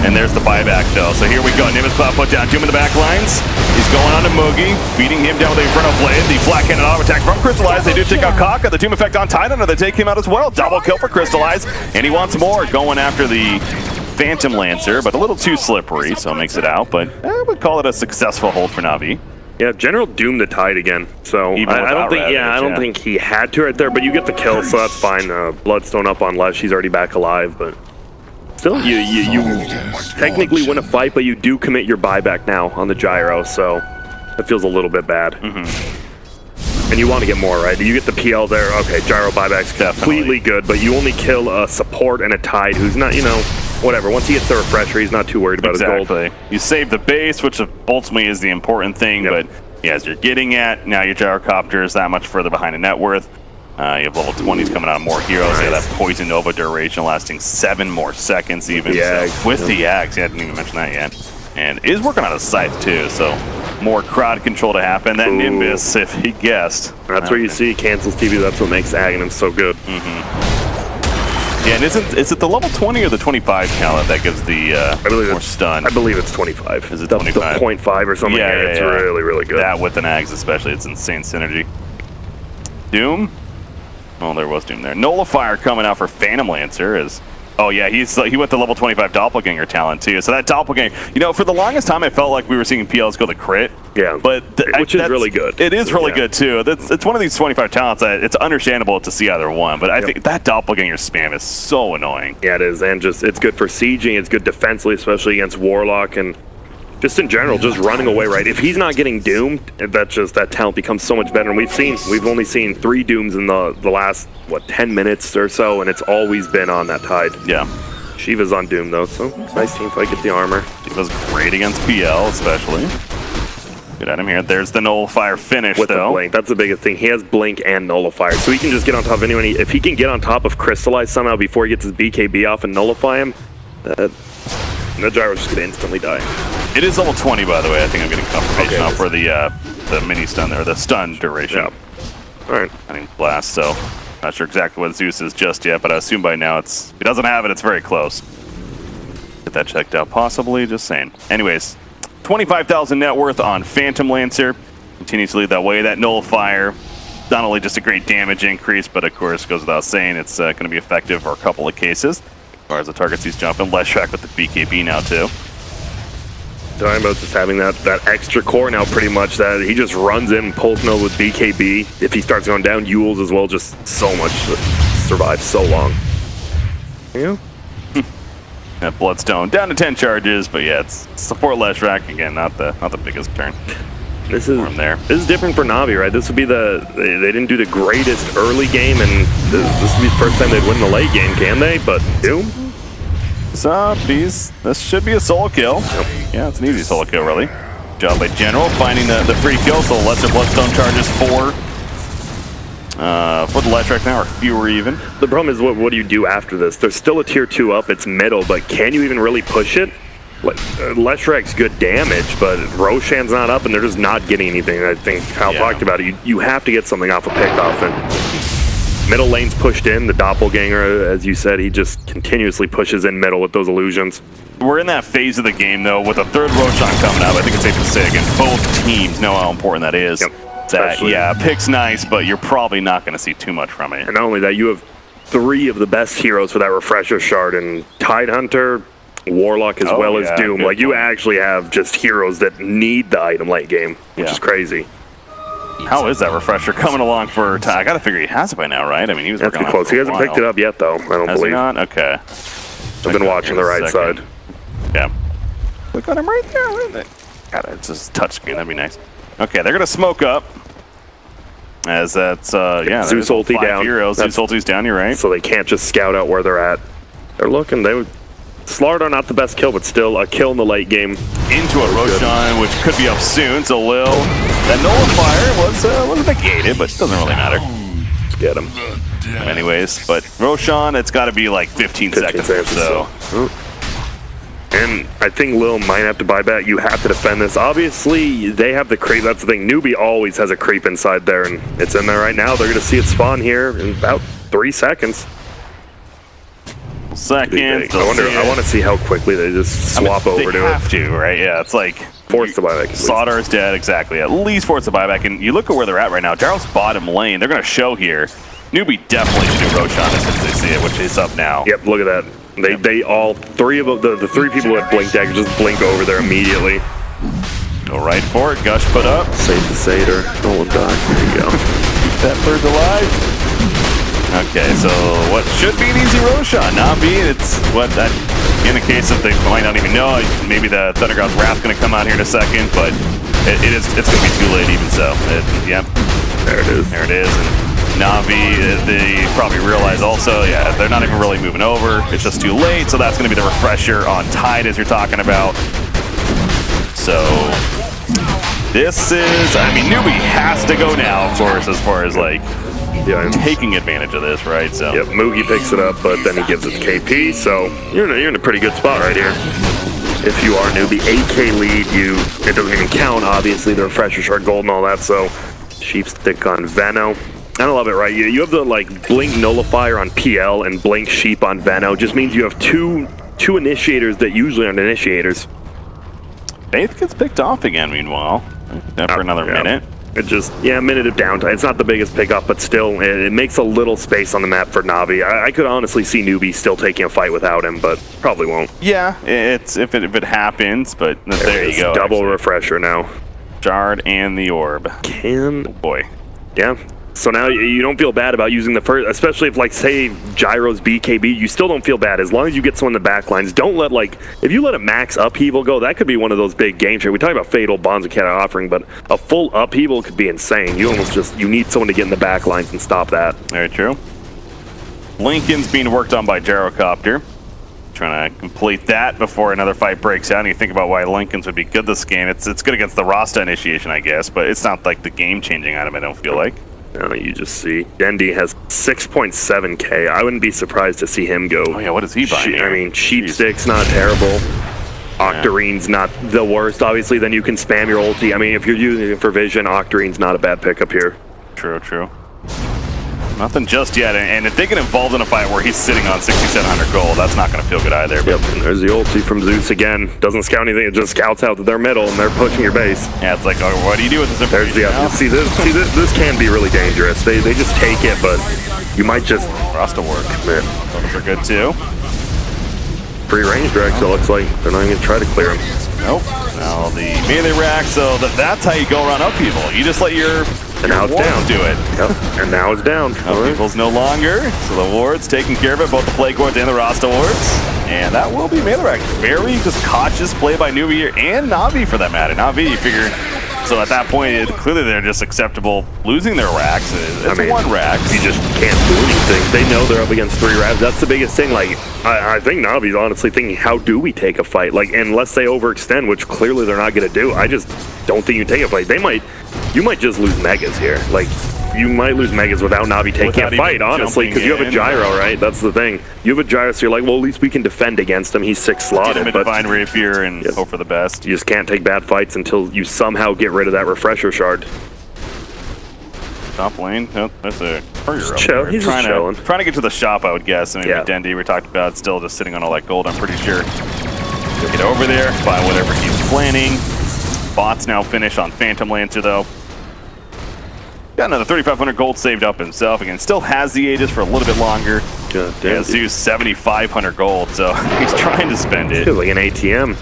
And there's the buyback though. So here we go. Nimbus Cloud put down Doom in the back lines. He's going on to Moogie, beating him down with the Inferno Blade. The flat cannon auto attack from Crystallize. They do take out Kaka. The Doom effect on Titan, and they take him out as well. Double kill for Crystallize. And he wants more, going after the Phantom Lancer, but a little too slippery, so makes it out. But I would call it a successful hold for Navi. Yeah, General doomed the Tide again. So I don't think he had to right there, but you get the kill, so that's fine. Bloodstone up on Lesh. He's already back alive, but still, you technically win a fight, but you do commit your buyback now on the Gyro, so it feels a little bit bad. And you want to get more, right? You get the PL there. Okay, Gyro buyback's completely good, but you only kill a support and a Tide who's not, you know, whatever. Once he gets the refresher, he's not too worried about his gold. You save the base, which ultimately is the important thing, but yeah, as you're getting at, now your Gyrocopter is that much further behind in net worth. You have level 20s coming out of more heroes. Nice. You have that Poison Nova duration lasting 7 more seconds even. Yeah, so with the Axe, I didn't even mention that yet. And is working on a Scythe too, so more crowd control to happen. That Nimbus, if he guessed. That's where you see cancels TV. That's what makes Aghanim so good. Yeah, and is it the level 20 or the 25 talent that gives the more stun? I believe it's 25. Is it 25? The 0.5 or something. Yeah, it's really, really good. That with an Axe especially, it's insane synergy. Doom? Oh, there was Doom there. Nullifier coming out for Phantom Lancer is... Oh yeah, he went to level 25 Doppelganger talent too. So that Doppelganger, you know, for the longest time I felt like we were seeing PLs go to crit. Yeah, but which is really good. It is really good too. It's one of these 25 talents that it's understandable to see either one. But I think that Doppelganger spam is so annoying. Yeah, it is, and just it's good for sieging. It's good defensively, especially against Warlock and just in general, just running away. Right, if he's not getting doomed, that talent becomes so much better. And we've only seen 3 dooms in the last 10 minutes or so, and it's always been on that Tide. Yeah. Shiva's on Doom though, so nice team fight, get the armor. Shiva's great against PL, especially. Good at him here. There's the Nullifier finish with though. The Blink. That's the biggest thing. He has Blink and Nullifier, so he can just get on top of anyone. If he can get on top of Crystallize somehow before he gets his BKB off and nullify him, the Gyro's just gonna instantly die. It is level 20, by the way. I think I'm getting confirmation now for the mini stun there, the stun duration. Yeah. All right. I think blast. So not sure exactly what Zeus is just yet, but I assume by now if he doesn't have it, it's very close. Get that checked out, possibly. Just saying. Anyways, 25,000 net worth on Phantom Lancer. Continues to lead that way. That Nullifier, not only just a great damage increase, but of course goes without saying it's going to be effective for a couple of cases. As far as the targets he's jumping, less track with the BKB now too. Talking about just having that extra core now, pretty much, that he just runs in, pulls no with BKB. If he starts going down, Yules as well, just so much, survives so long. You know? That Bloodstone down to 10 charges, but yeah, it's support Leshrac again, not the biggest turn. This is different for Na'Vi, right? This would be they didn't do the greatest early game, and this would be the first time they'd win the late game, can they? But Doom? So, this should be a solo kill. Yep. Yeah, it's an easy solo kill, really. Job by General, finding the free kill, so lesser Bloodstone charges for the Leshrac now, or fewer even. The problem is, what do you do after this? There's still a tier 2 up, it's middle, but can you even really push it? Leshrac's good damage, but Roshan's not up, and they're just not getting anything. I think Kyle talked about it. You have to get something off a pickoff, and middle lane's pushed in. The Doppelganger, as you said, he just continuously pushes in middle with those illusions. We're in that phase of the game, though, with a third Roshan coming up. I think it's safe to say, again, both teams know how important that is. Yep. Yeah, pick's nice, but you're probably not going to see too much from it. And not only that, you have 3 of the best heroes for that Refresher Shard, and Tidehunter, Warlock, as well as Doom. Like, you actually have just heroes that need the item late game, which is crazy. How is that Refresher coming along for I gotta figure he has it by now, right? I mean, he was working on it close. He hasn't picked it up yet, though, I don't believe. Has he not? Okay. I've been watching the right side. Yeah. Look at him right there. God, it's just touchscreen. That'd be nice. Okay, they're gonna smoke up. As that's, Zeus ulti down. Heroes. Zeus ulti's down, you're right. So they can't just scout out where they're at. They're looking, Slardar not the best kill, but still a kill in the late game. Into a Roshan, which could be up soon, so Lil. That Nullifier was negated, but it doesn't really matter. Let's get him. Anyways, but Roshan, it's got to be like 15 seconds or so. And I think Lil might have to buy back. You have to defend this. Obviously, they have the creep. That's the thing. Newbee always has a creep inside there, and it's in there right now. They're going to see it spawn here in about 3 seconds. I want to see how quickly they just swap over to it. They have to, right? Yeah, it's like force the buyback. Slaughter is dead, exactly. At least force the buyback. And you look at where they're at right now. Jarl's bottom lane. They're going to show here. Newbee definitely should do Roshan as soon as they see it, which is up now. Yep, look at that. They all 3 of the 3 people who had blink daggers just blink over there immediately. Go right for it. Gush put up. Save the Satyr. Don't die. There you go. Keep that bird alive. Okay, so what should be an easy Roshan? Na'Vi, it's what that in the case that they might not even know. Maybe the Thundergod's Wrath's going to come out here in a second, but it's going to be too late even so. Yep. There it is. There it is. And Na'Vi, they probably realize also, they're not even really moving over. It's just too late, so that's going to be the Refresher on Tide as you're talking about. So this is, I mean, Newbee has to go now, of course, as far as like taking advantage of this, right? So yep, Moogie picks it up, but then he gives it to KP, so you're in a pretty good spot right here. If you are Newbee, 8K lead, it doesn't even count, obviously, the Refresher Shard Gold and all that, so Sheep's Thick on Veno. I love it, right? You have the like Blink Nullifier on PL and Blink Sheep on Veno. Just means you have two initiators that usually aren't initiators. Faith gets picked off again, meanwhile, for another minute. It just, a minute of downtime. It's not the biggest pickup, but still, it makes a little space on the map for Na'Vi. I could honestly see Newbee still taking a fight without him, but probably won't. Yeah, it's if it happens, but there you go. Double Refresher now. Shard and the Orb. Oh boy. Yeah. So now you don't feel bad about using the first, especially if, like, say, Gyro's BKB, you still don't feel bad as long as you get someone in the back lines. Don't let, like, if you let a max upheaval go, that could be one of those big game changers. We talk about Fatal Bonds and Cat offering, but a full upheaval could be insane. You almost you need someone to get in the back lines and stop that. Very true. Lincoln's being worked on by Gyrocopter. Trying to complete that before another fight breaks out. And you think about why Lincoln's would be good this game. It's good against the Rasta initiation, I guess, but it's not like the game-changing item, I don't feel like. You just see Dendi has 6.7K. I wouldn't be surprised to see him go. Oh yeah, what is he buying here? I mean, Sheep Stick's not terrible. Octarine's not the worst. Obviously, then you can spam your ulti. I mean, if you're using it for vision, Octarine's not a bad pickup here. True. Nothing just yet, and if they get involved in a fight where he's sitting on 6,700 gold, that's not going to feel good either. Yep, and there's the ulti from Zeus again. Doesn't scout anything, it just scouts out their middle, and they're pushing your base. Yeah, it's like, oh, what do you do with this information? See, this can be really dangerous. They just take it, but you might just... Rasta work. Man. Those are good, too. Free range direct, so it looks like they're not even going to try to clear him. Nope. Now the melee rack, so that's how you go around upheaval. You just let your And now it's down. Do it. Yep. And now it's down. People's no longer. So the wards taking care of it, both the plague wards and the Rasta wards. And that will be Malarek. Very just cautious play by Newbee here, and Na'Vi for that matter. Na'Vi, you figure. So at that point, clearly they're just acceptable losing their racks. It's one rack. You just can't do anything. They know they're up against 3 racks. That's the biggest thing. Like, I think Na'Vi's honestly thinking, how do we take a fight? Like, unless they overextend, which clearly they're not going to do. I just don't think you take a fight. You might just lose Megas here. Like, you might lose Megas without Na'Vi taking a fight, honestly, because you have a gyro, right? That's the thing. You have a gyro, so you're like, well, at least we can defend against him. He's 6 slotted. But Divine Rapier and hope for the best. You just can't take bad fights until you somehow get rid of that refresher shard. Top lane. Oh, that's a courier. He's just chilling. Trying to get to the shop, I would guess. I mean, Dendi, we talked about, still just sitting on all that gold, I'm pretty sure. Get over there, buy whatever he's planning. Bots now finish on Phantom Lancer, though. Got another 3,500 gold saved up himself. Again, still has the Aegis for a little bit longer. God damn. He used 7,500 gold, so he's trying to spend it. Feels like an ATM.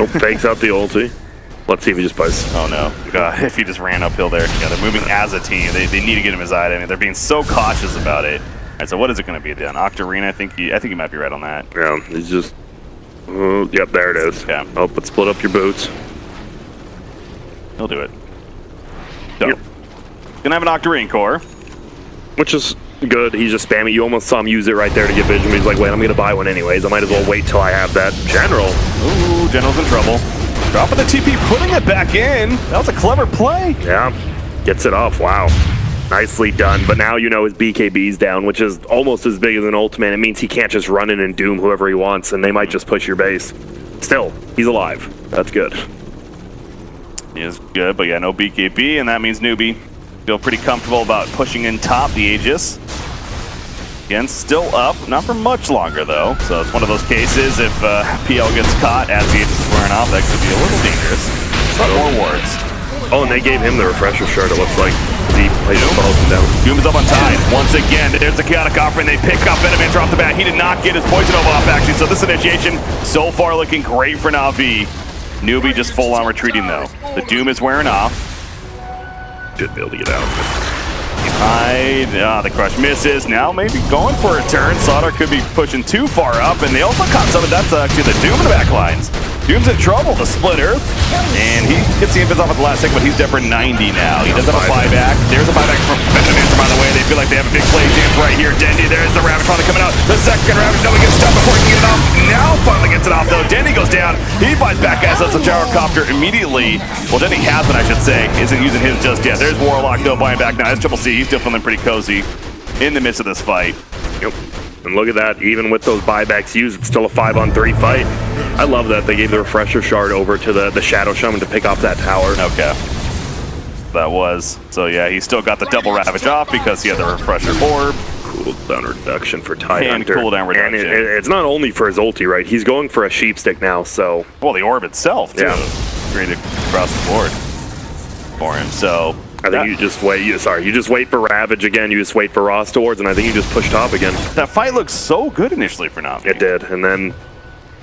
Oh, fakes out the ulti. Let's see if he just buys. Oh no, God, if he just ran uphill there. Yeah, they're moving as a team. They need to get him his eye. I mean, they're being so cautious about it. All right, so what is it going to be then? Octarina, I think you might be right on that. Yeah, he's just. Yep, there it is. Okay. Oh, but split up your boots. He'll do it. So, gonna have an Octarine core, which is good. He's just spamming. You almost saw him use it right there to get vision. He's like, wait, I'm gonna buy one anyways. I might as well wait till I have that. General. Ooh, General's in trouble. Dropping the TP, putting it back in. That was a clever play. Yeah, gets it off. Wow, nicely done. But now you know his BKB's down, which is almost as big as an ultimate. It means he can't just run in and doom whoever he wants, and they might just push your base. Still, he's alive. That's good. He is good, but yeah, no BKB, and that means Newbee feel pretty comfortable about pushing in top the Aegis. Again, still up, not for much longer though. So it's one of those cases, if PL gets caught as the Aegis is wearing off, that could be a little dangerous. But more wards. Oh, and they gave him the refresher shirt, it looks like. He plays both down. Doom is up on tide. Once again, there's the chaotic offering. They pick up Venomancer off the bat. He did not get his poison over off actually, so this initiation so far looking great for Na'Vi. Newbee just full on retreating though. The Doom is wearing off. Should be able to get out. The crush misses. Now maybe going for a turn. Sauter could be pushing too far up, and they also caught some of that's actually the Doom in the back lines. Doom's in trouble, the split earth, and he gets the invis off at the last second, but he's dead for 90 now. He does have a buyback. There's a buyback from Venomancer, by the way. They feel like they have a big play chance right here. Dendi, there's the Ravage finally coming out. The second Ravage, no one gets stuck before he can get it off. Now finally gets it off, though. Dendi goes down. He buys back as does the gyrocopter immediately. Well, Dendi has one, I should say. Isn't using his just yet. There's Warlock, though, buying back now. That's Triple C. He's still feeling pretty cozy in the midst of this fight. Yep. And look at that, even with those buybacks used, it's still a 5-on-3 fight. I love that they gave the refresher shard over to the Shadow Shaman to pick off that tower. Okay. That was. So yeah, he still got the double Ravage off because he had the refresher orb. Cooldown reduction for Tidehunter. And cooldown reduction. And it's not only for his ulti, right? He's going for a sheep stick now, so. Well, the orb itself, too. Yeah. Created across the board for him, so. I think you just wait. You just wait for Ravage again. You just wait for Ross Awards, and I think you just push top again. That fight looked so good initially for Na'Vi. It did, and then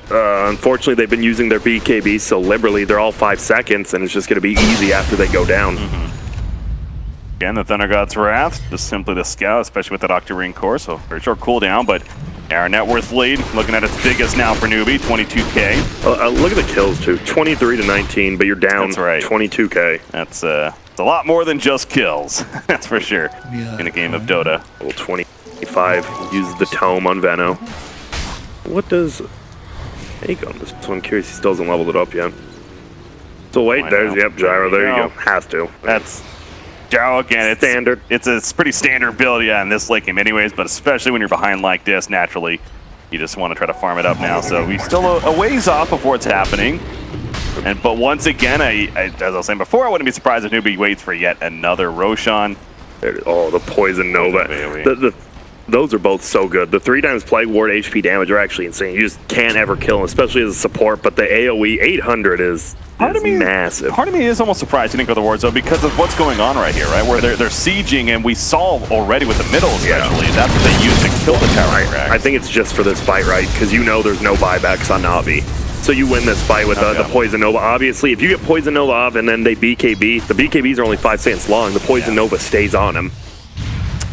unfortunately they've been using their BKB so liberally. They're all 5 seconds, and it's just going to be easy after they go down. Again, the Thunder God's Wrath, just simply the scout, especially with that Octarine core, so very short cooldown, but our net worth lead, looking at its biggest now for Newbee, 22K. Look at the kills, too. 23 to 19, but you're down. That's right. 22K. That's it's a lot more than just kills, that's for sure, in a game of Dota. Level 25, uses the Tome on Veno. What does Take on this? So I'm curious, he still hasn't leveled it up yet. So wait, there's, yep, Gyro, there you go. Has to. That's Gyro again. It's standard. It's a pretty standard build, yeah, in this late game anyways, but especially when you're behind like this, naturally, you just want to try to farm it up now. So we still a ways off before it's happening. But once again, as I was saying before, I wouldn't be surprised if Newbee waits for yet another Roshan. Oh, the Poison Nova. Those are both so good. The 3x Plague Ward HP damage are actually insane. You just can't ever kill them, especially as a support, but the AoE 800 is massive. Part of me is almost surprised you didn't go the wards, though, because of what's going on right here, right? Where they're sieging, and we saw already with the middle, especially. Yeah. That's what they use to kill the tower. I think it's just for this fight, right? Because you know there's no buybacks on Na'Vi. So you win this fight with Okay. the Poison Nova. Obviously, if you get Poison Nova off and then they BKB, the BKBs are only 5 seconds long. The Poison Nova stays on him.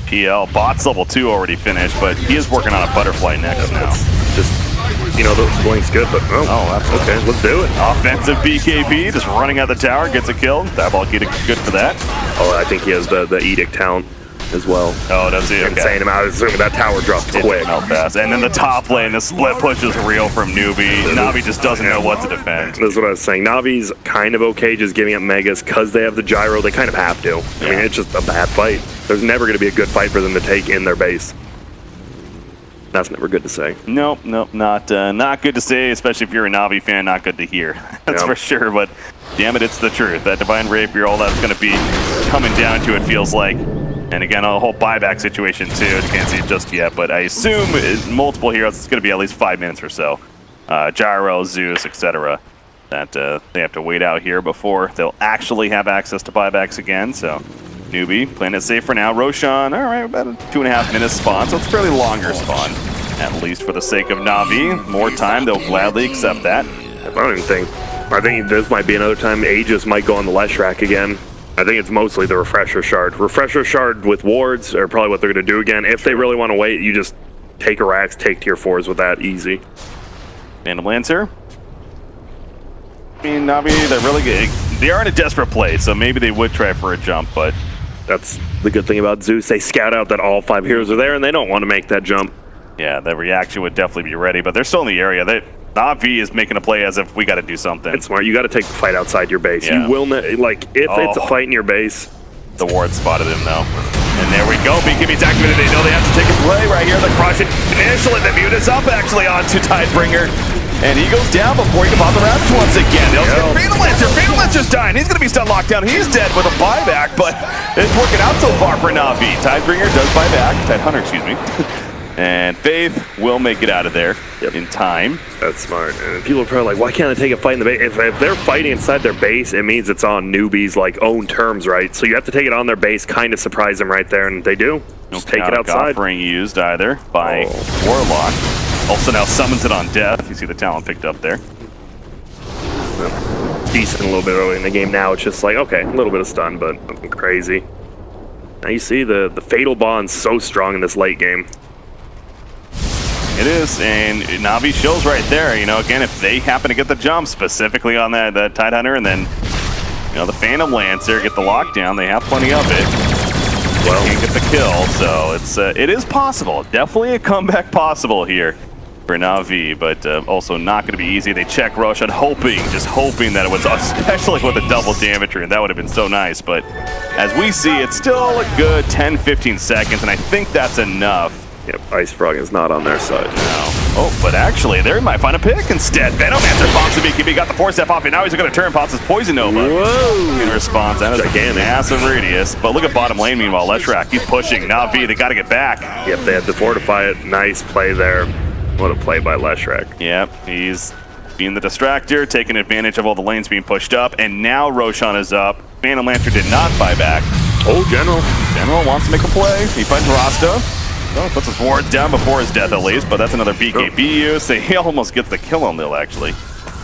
PL, bot's level 2 already finished, but he is working on a butterfly next now. Just, you know, the blink's good, but absolutely. okay, let's do it. Offensive BKB, just running out the tower, gets a kill. That ball good for that. Oh, I think he has the Edict talent as well. Oh, does he? Okay. Insane amount. Assuming that tower dropped It quick. did melt fast. And then the top lane, the split push is real from Newbee. Na'Vi just doesn't know what to defend. That's what I was saying. Navi's kind of okay just giving up Megas because they have the gyro. They kind of have to. I mean, it's just a bad fight. There's never going to be a good fight for them to take in their base. That's never good to say. Nope, not good to say, especially if you're a Na'Vi fan, not good to hear. That's for sure, but damn it, it's the truth. That Divine Rapier, all that's going to be coming down to, it feels like. And again, a whole buyback situation too. I can't see it just yet, but I assume multiple heroes, it's going to be at least 5 minutes or so. Gyro, Zeus, etc. That they have to wait out here before they'll actually have access to buybacks again, so... Newbee playing it safe for now. Roshan, all right, about a 2.5 minute spawn, so it's a fairly longer spawn, at least for the sake of Na'Vi. More time, they'll gladly accept that. I think this might be another time Aegis might go on the Leshrac again. I think it's mostly the Refresher Shard. Refresher Shard with wards are probably what they're going to do again. If they really want to wait, you just take a Rax, take tier 4s with that, easy. Phantom Lancer. I mean, Na'Vi, they're really good. They are in a desperate place, so maybe they would try for a jump, but... That's the good thing about Zeus. They scout out that all 5 heroes are there, and they don't want to make that jump. Yeah, the reaction would definitely be ready, but they're still in the area. Na'Vi is making a play as if we got to do something. It's smart. You got to take the fight outside your base. Yeah. You will not, like, if it's a fight in your base... The ward spotted him, though. And there we go. BKB's activated. They know they have to take a play right here. The crush initially. The mute is up, actually, onto Tidebringer. And he goes down before he can pop the Ravage once again. They'll get Phantom Lancer. Phantom Lancer's dying. He's going to be stun locked down. He's dead with a buyback, but it's working out so far for Na'Vi. Tidebringer does buy back. Tidehunter, excuse me. And Faith will make it out of there in time. That's smart. And people are probably like, why can't they take a fight in the base? If they're fighting inside their base, it means it's on Newbee's like own terms, right? So you have to take it on their base, kind of surprise them right there, and they do. Just take it outside. Offering used either by Warlock. Also now summons it on death. You see the talent picked up there. Decent a little bit early in the game. Now it's just like, okay, a little bit of stun, but nothing crazy. Now you see the Fatal Bond's so strong in this late game. It is, and Na'Vi shows right there, you know, again, if they happen to get the jump specifically on that Tidehunter, and then, you know, the Phantom Lancer, get the lockdown, they have plenty of it. Well, can't get the kill, so it is possible. Definitely a comeback possible here for Na'Vi, but also not going to be easy. They check Roshan, just hoping that it was, especially with a double damage rune. That would have been so nice, but as we see, it's still a good 10-15 seconds, and I think that's enough. Yep, Ice Frog is not on their side. No. Oh, but actually, they might find a pick instead. Venomancer pops the BKB, got the 4-step off, and now he's going to turn, pops his Poison Nova. Whoa! In response, that is a massive radius. But look at bottom lane, meanwhile, Leshrac, he's pushing. Na'Vi, they got to get back. Yep, they had to fortify it. Nice play there. What a play by Leshrac. Yep, he's being the distractor, taking advantage of all the lanes being pushed up, and now Roshan is up. Phantom Lancer did not buy back. Oh, General. General wants to make a play. He finds Rasta. Oh, puts his ward down before his death at least, but that's another BKB use. He almost gets the kill on Lil, actually.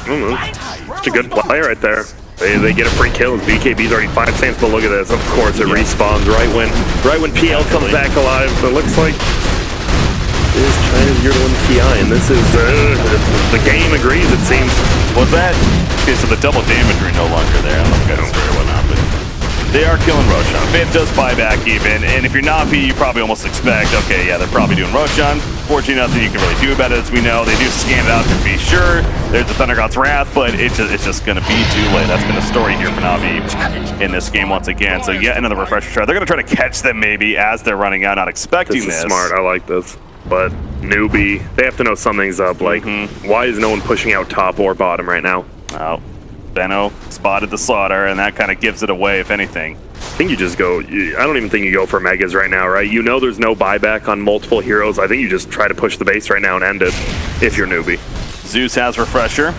It's a good play right there. They get a free kill. His BKB's already 5 seconds, but look at this. Of course, it respawns right when PL comes back alive. So it looks like it is China's year to win TI, and this is the game agrees. It seems. Was that? Okay, so the double damage rune no longer there. I don't know if you guys swear or whatnot, but they are killing Roshan. Faith does buy back even, and if you're Na'Vi, you probably almost expect, okay, yeah, they're probably doing Roshan. Fortunately, nothing you can really do about it, as we know. They do scan it out to be sure. There's the Thunder God's Wrath, but it's just going to be too late. That's been the story here for Na'Vi in this game once again. So yet another refresher shard. They're going to try to catch them maybe as they're running out, not expecting this. This is smart. I like this. But Newbee, they have to know something's up. Like, why is no one pushing out top or bottom right now? Oh, Benno spotted the slaughter, and that kind of gives it away, if anything. I think you just go, I don't even think you go for Megas right now, right? You know there's no buyback on multiple heroes. I think you just try to push the base right now and end it, if you're Newbee. Zeus has Refresher,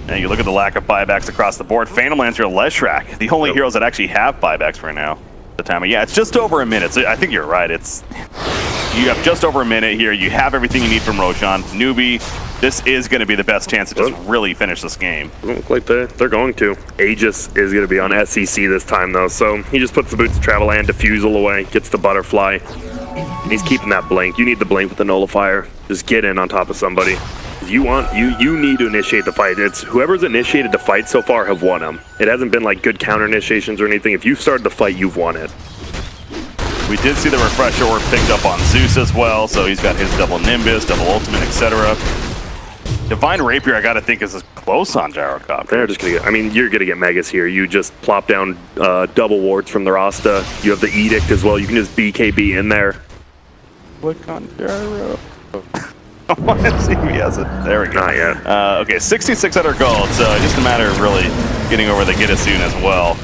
and you look at the lack of buybacks across the board. Phantom Lancer, Leshrac, the only heroes that actually have buybacks right now. The time, yeah, it's just over a minute. So I think you're right. You have just over a minute here. You have everything you need from Roshan. Newbee This is going to be the best chance to just really finish this game. Doesn't look like they're going to. Aegis is going to be on SEC this time, though, so he just puts the boots of travel and diffusal away, gets the butterfly. And he's keeping that blink. You need the blink with the nullifier. Just get in on top of somebody. You need to initiate the fight. It's whoever's initiated the fight so far have won them. It hasn't been like good counter initiations or anything. If you've started the fight, you've won it. We did see the refresher work picked up on Zeus as well, so he's got his double Nimbus, double Ultimate, etc. Divine Rapier, I gotta think, is close on Gyrocopter. They're just gonna get, I mean, you're gonna get Megas here. You just plop down double wards from the Rasta. You have the Edict as well. You can just BKB in there. Click on Gyro. I want to see if he has it. There we go. Not yet. Okay, 6,600 gold, so just a matter of really getting over the Gitasoon as well.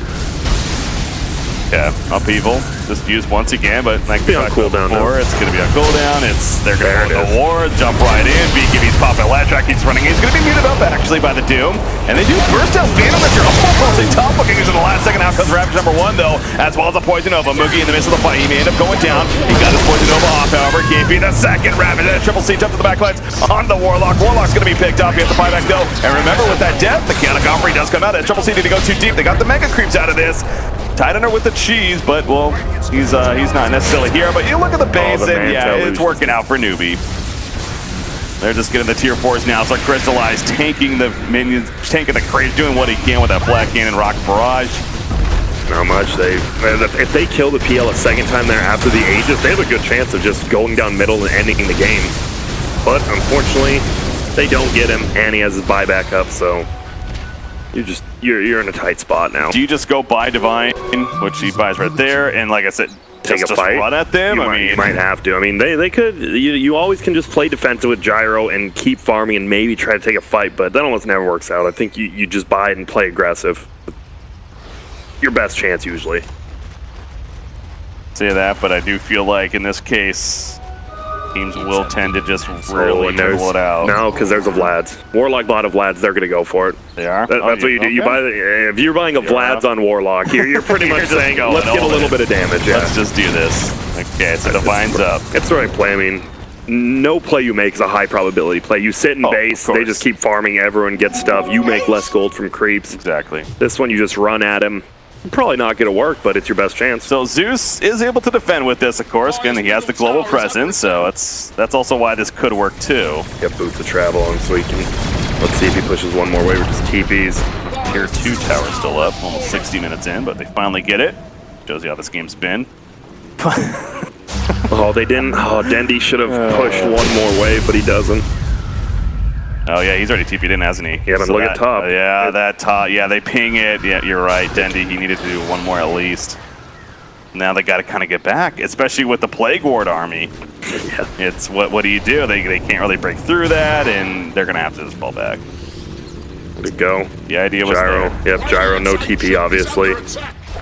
Yeah, Upheaval, just used once again, but like we talked about before, it's going to be on cooldown. They're going to go to the war, jump right in. BKB's popping last track, keeps running. He's going to be muted up actually by the Doom, and they do burst out Phantom that you're almost top looking in the last second. Out comes Ravage #1 though, as well as a Poison Nova. Moogie in the midst of the fight, he may end up going down. He got his Poison Nova off, however, can't be the second Ravage. And Triple C jump to the backlines on the Warlock. Warlock's going to be picked up. He has to buy back though, and remember with that death, the chaotic offering does come out. And Triple C need to go too deep. They got the Mega Creeps out of this. Tidehunter with the cheese, but well, he's not necessarily here. But you look at the base, and yeah, it's working out for Newbee. They're just getting the tier 4s now. So Crystallize tanking the minions, tanking the craze, doing what he can with that Black Cannon Rocket Barrage. Not much. If they kill the PL a second time there after the Aegis, they have a good chance of just going down middle and ending the game. But unfortunately, they don't get him, and he has his buyback up, so you're in a tight spot now. Do you just go buy Divine, which he buys right there, and like I said, take a fight, run at them? You might have to. I mean, they could. You always can just play defensive with Gyro and keep farming and maybe try to take a fight, but that almost never works out. I think you just buy it and play aggressive. Your best chance usually. Say that, but I do feel like in this case, teams will tend to just really dribble it out. No, because there's a Vlad's. Warlock bought a Vlad's, they're going to go for it. They are? That's what you do. Okay. You buy if you're buying a Vlad's on Warlock, you're pretty much saying, let's get a little bit of damage. Yeah. Let's just do this. Okay, so Divine's up. It's the right play. I mean, no play you make is a high probability play. You sit in base, they just keep farming, everyone gets stuff. You make less gold from creeps. Exactly. This one, you just run at him. Probably not going to work, but it's your best chance. So Zeus is able to defend with this, of course, and he has the global presence, so that's also why this could work too. Get boots of travel on so he can, let's see if he pushes one more wave or just TPs. Tier 2 tower still up, almost 60 minutes in, but they finally get it. Shows you how this game's been. Oh, they didn't. Oh, Dendy should have pushed one more wave, but he doesn't. Oh yeah, he's already TP'd in, hasn't he? Yeah, but look at top. Yeah, that top. Yeah, they ping it. Yeah, you're right, Dendy. He needed to do one more at least. Now they got to kind of get back, especially with the Plague Ward army. Yeah. It's what do you do? They can't really break through that, and they're gonna have to just fall back. There we go. The idea was Gyro. there. Yep, Gyro, no TP, obviously.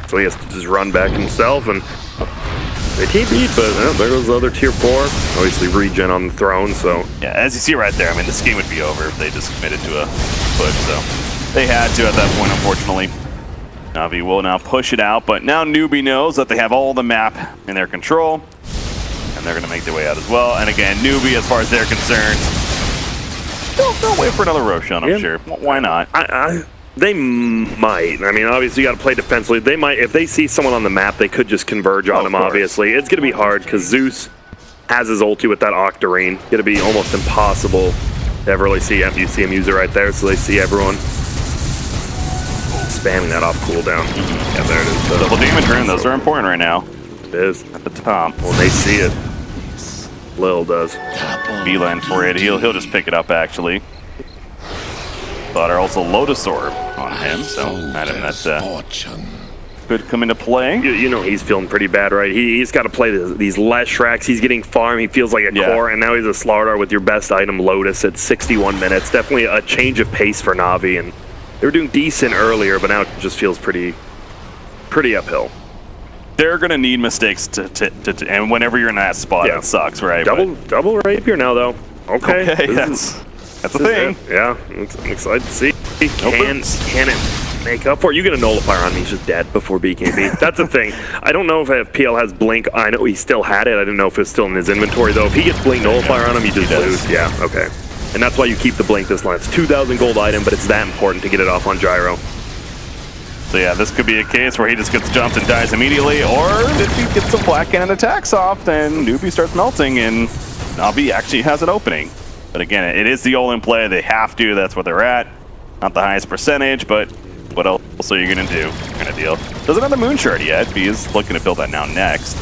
So he has to just run back himself, and they TP'd, but there goes the other tier 4. Obviously regen on the throne, so. Yeah, as you see right there, I mean, this game would be over if they just committed to a push, so they had to at that point, unfortunately. Navi will now push it out, but now Newbee knows that they have all the map in their control, and they're going to make their way out as well. And again, Newbee, as far as they're concerned, they'll wait for another Roshan, I'm sure. Why not? They might. I mean, obviously, you got to play defensively. They might, if they see someone on the map, they could just converge on him, obviously. It's going to be hard because Zeus has his ulti with that Octarine. It's going to be almost impossible to ever really see him. You see him use it right there, so they see everyone spamming that off cooldown. Yeah, there it is. Double damage rune, those are important right now. It is. At the top. Well, they see it. Lil does. Beeline for it. He'll just pick it up, actually. But are also Lotus Orb on him, so that could come into play. You know he's feeling pretty bad, right? He's got to play these less Shreks. He's getting farm. He feels like a core, and now he's a Slardar with your best item, Lotus, at 61 minutes. Definitely a change of pace for Navi, and they were doing decent earlier, but now it just feels pretty uphill. They're gonna need mistakes to and whenever you're in that spot, it sucks, right? Double rapier now, though. Okay, that's the thing. Yeah, I'm excited to see. Can it make up for it? You get a nullifier on me, he's just dead before BKB. That's the thing. I don't know if PL has blink. I know he still had it. I didn't know if it's still in his inventory though. If he gets blink nullifier on him, you just lose. Yeah, okay. And that's why you keep the blink this line. It's 2,000 gold item, but it's that important to get it off on gyro. So yeah, this could be a case where he just gets jumped and dies immediately, or if he gets some black cannon attacks off, then Newbee starts melting and Na'Vi actually has an opening. But again, it is the all-in play. They have to. That's where they're at. Not the highest percentage, but what else are you going to do kind of deal? Doesn't have the moon shard yet. He is looking to build that now next.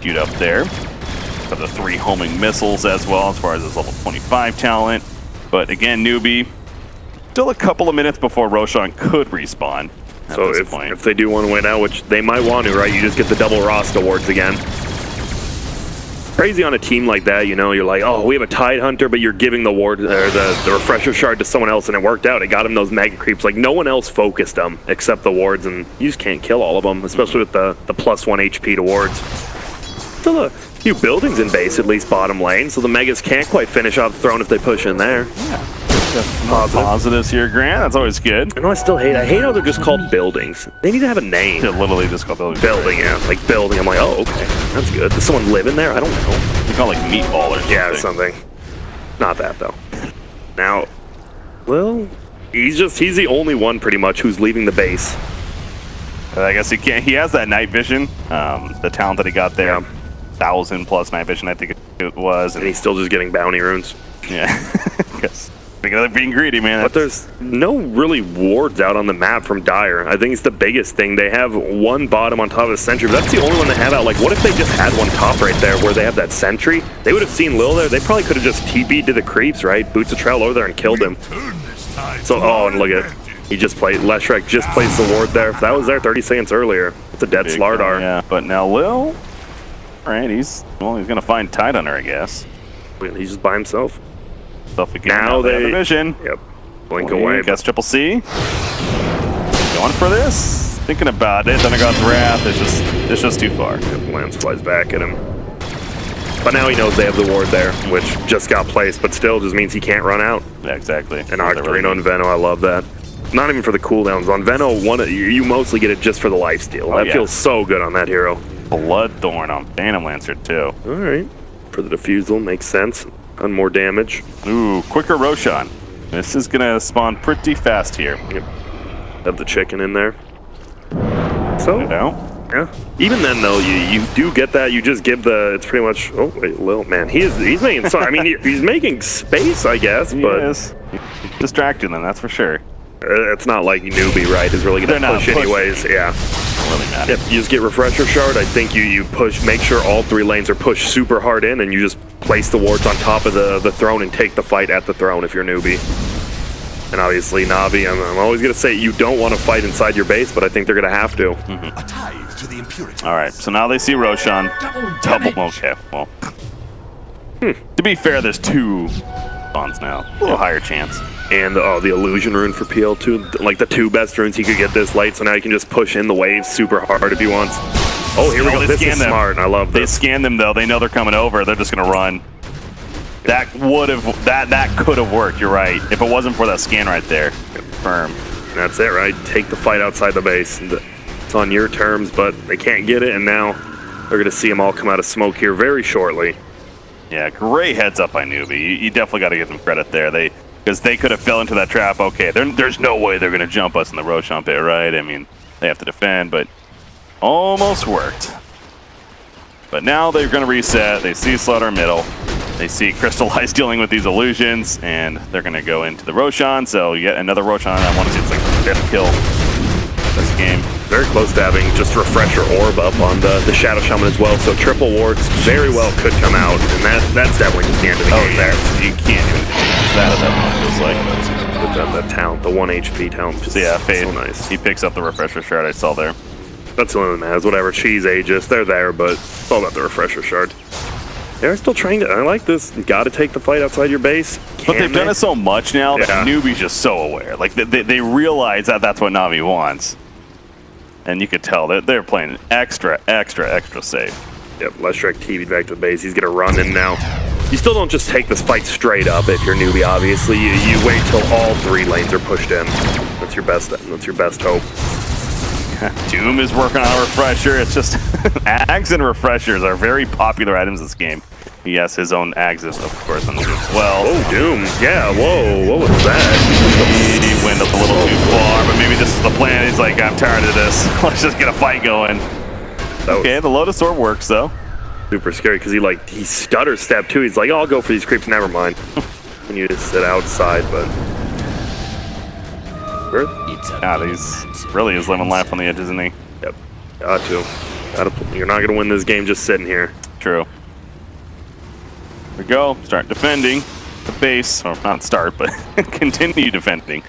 Queued up there. Have the 3 homing missiles as well as far as his level 25 talent. But again, Newbee, still a couple of minutes before Roshan could respawn. So if they do want to win out, which they might want to, right? You just get the double Rosk awards again. Crazy on a team like that, you know, you're like, oh, we have a Tide Hunter, but you're giving the ward or the refresher shard to someone else, and it worked out. It got him those mega creeps. Like, no one else focused them except the wards, and you just can't kill all of them, especially with the +1 HP to wards. Still a few buildings in base, at least bottom lane, so the megas can't quite finish off the throne if they push in there. Yeah. Positives here, Grant. That's always good. I know I hate how they're just called buildings. They need to have a name. They're literally just called buildings. Building, yeah. Like building. I'm like, oh, okay. That's good. Does someone live in there? I don't know. You call it like meatball or something. Yeah, something. Not that, though. Now, well, he's the only one pretty much who's leaving the base. I guess he can't. He has that night vision. The talent that he got there. Yeah. 1,000+ night vision, I think it was. And he's still just getting bounty runes. Yeah. Because they're being greedy, man. But there's no really wards out on the map from Dire. I think it's the biggest thing. They have one bottom on top of the sentry, but that's the only one they have out. Like, what if they just had one top right there where they have that sentry? They would have seen Lil there. They probably could have just TP'd to the creeps, right? Boots of trail over there and killed him. So, oh, and look at he just played. Leshrek just placed the ward there. If that was there 30 seconds earlier, it's a dead Slardar. Yeah, but now Lil, all right, he's gonna find Tide Hunter, I guess. He's just by himself. Now they have the vision. Yep. Blink away. Guess Triple C. Going for this. Thinking about it. Thundergod's Wrath. It's just too far. Yep, Lance flies back at him. But now he knows they have the ward there, which just got placed, but still just means he can't run out. Yeah, exactly. And Octarino and Veno, I love that. Not even for the cooldowns. On Veno, you mostly get it just for the lifesteal. That feels so good on that hero. Bloodthorn on Phantom Lancer too. All right. For the defusal, makes sense. On more damage. Ooh, quicker Roshan. This is gonna spawn pretty fast here. Yep. Have the chicken in there. So, yeah. Even then, though, you do get that. You just give the. It's pretty much. Oh wait, Lil man. He's making. I mean, he's making space, I guess. But he's distracting them. That's for sure. It's not like Newbee, right? Is really gonna push anyways. Yeah. Really matter. Yep, you just get refresher shard. I think you push, make sure all 3 lanes are pushed super hard in, and you just place the wards on top of the throne and take the fight at the throne if you're Newbee. And obviously Na'Vi, I'm always gonna say you don't want to fight inside your base, but I think they're gonna have to. A tithe to the impurity. All right, so now they see Roshan. Double. Okay, well. To be fair, there's 2 spawns now. A little higher chance. And the illusion rune for PL2, like the 2 best runes he could get this late, so now he can just push in the waves super hard if he wants. Oh, here we go. This is smart. I love this. They scan them though. They know they're coming over. They're just gonna run. That could have worked. You're right. If it wasn't for that scan right there, confirm. That's it, right? Take the fight outside the base. It's on your terms, but they can't get it, and now they're gonna see them all come out of smoke here very shortly. Yeah, great heads up by Newbee. You definitely got to give them credit there. Because they could have fell into that trap. Okay, there's no way they're going to jump us in the Roshan pit, right? I mean, they have to defend, but almost worked. But now they're going to reset. They see Slaughter middle. They see Crystallize dealing with these illusions, and they're going to go into the Roshan. So yet another Roshan. I want to see it's like the 5th kill this game. Very close to having just refresher orb up on the Shadow Shaman as well. So triple wards very well could come out, and that's definitely just the end of the game there. You can't do anything that at that moment, feels like. With the talent, the 1 HP talent. So yeah, Fade. So nice. He picks up the refresher shard I saw there. That's the only one that matters. Whatever, Cheese, Aegis, they're there, but it's all about the refresher shard. They're still trying to. I like this. Got to take the fight outside your base. But they've done it so much now that Newbee's just so aware. Like they realize that that's what Na'Vi wants, and you could tell they're playing extra safe. Yep, Leshrek TV'd back to the base. He's gonna run in now. You still don't just take this fight straight up if you're Newbee. Obviously, you wait till all 3 lanes are pushed in. That's your best. That's your best hope. Doom is working on a refresher. It's just Ags and refreshers are very popular items in this game. he has his own axis, of course, on this as well. Oh, Doom. Yeah, whoa, what was that? He went up a little too far, but maybe this is the plan. He's like, I'm tired of this. Let's just get a fight going. Okay, the Lotus Orb works, though. Super scary because he stutters step 2. He's like, oh, I'll go for these creeps. Never mind. And you just sit outside, but he's really is living life on the edge, isn't he? Yep. Got to. You're not gonna win this game just sitting here. True. Here we go. Start defending the base, or not start, but continue defending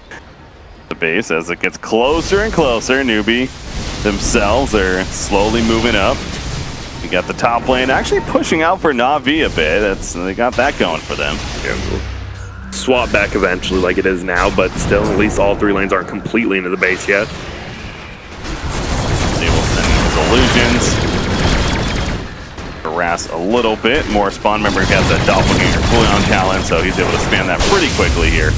the base as it gets closer and closer. Newbee themselves are slowly moving up. We got the top lane actually pushing out for Na'Vi a bit. They got that going for them. Yeah, we'll swap back eventually like it is now, but still, at least all 3 lanes aren't completely into the base yet. They will send his illusions. Harass a little bit. More spawn member has that doppelganger cooldown talent, so he's able to spam that pretty quickly here.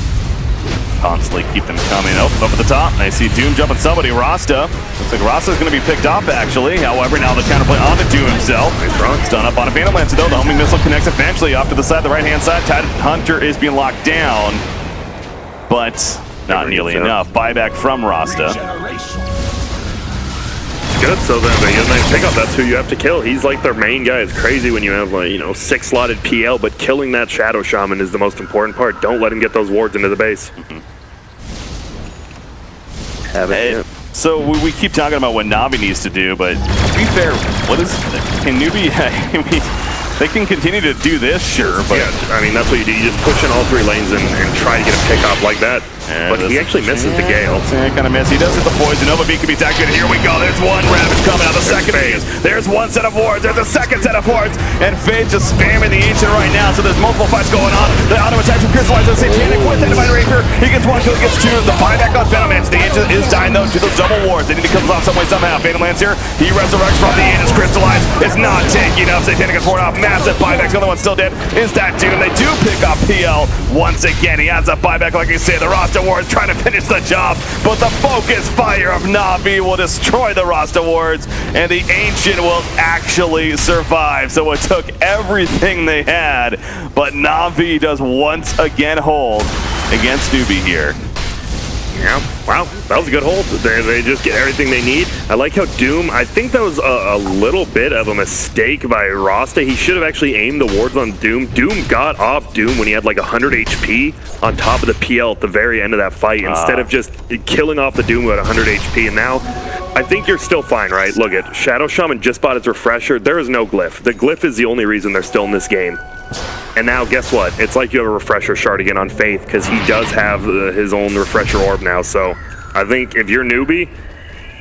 Constantly keep them coming. Oh, up at the top. I see Doom jumping somebody. Rasta. Looks like Rasta's going to be picked up, actually. However, now the counterplay onto Doom himself. Stun up on a Phantom Lancer, though. The homing missile connects eventually off to the side, the right-hand side. Tide Hunter is being locked down, but not nearly enough. Buyback from Rasta. Good, so then they get a nice pickup. That's who you have to kill. He's like their main guy. It's crazy when you have 6 slotted PL, but killing that Shadow Shaman is the most important part. Don't let him get those wards into the base. So we keep talking about what Na'Vi needs to do, but to be fair, can Newbee? They can continue to do this, sure, but yeah, I mean that's what you do. You just push in all 3 lanes and try to get a pickup like that. But he actually misses the Gale. Kind of miss. He does hit the poison. Nova B can be activated. Here we go. There's one Ravage coming out. The second phase. There's one set of wards. There's a second set of wards. And Fade just spamming the Ancient right now. So there's multiple fights going on. The auto attack from Crystallizer. Satanic with the Divine Rapier. He gets 1 kill, gets 2. The buyback on Phantom Lancer. The Ancient is dying though to those double wards. They need to kill us off some way somehow. Phantom Lancer. He resurrects from the Aegis. Crystallized. It's not taking enough. Satanic gets 4 off. Massive buyback. The other one's still dead. Is that Doom? They do pick up PL once again. He adds a buyback, like I say. The roster wards trying to finish the job, but the focus fire of Na'Vi will destroy the Rasta wards, and the Ancient will actually survive. So it took everything they had, but Na'Vi does once again hold against Newbee here. Yeah, wow, that was a good hold. They just get everything they need. I like how Doom, I think that was a little bit of a mistake by Rasta. He should have actually aimed the wards on Doom. Doom got off Doom when he had like 100 HP on top of the PL at the very end of that fight, instead of just killing off the Doom with 100 HP. And now, I think you're still fine, right? Look at Shadow Shaman just bought its refresher. There is no glyph. The glyph is the only reason they're still in this game. And now, guess what? It's like you have a refresher shard again on Faith, because he does have his own refresher orb now. So I think if you're Newbee,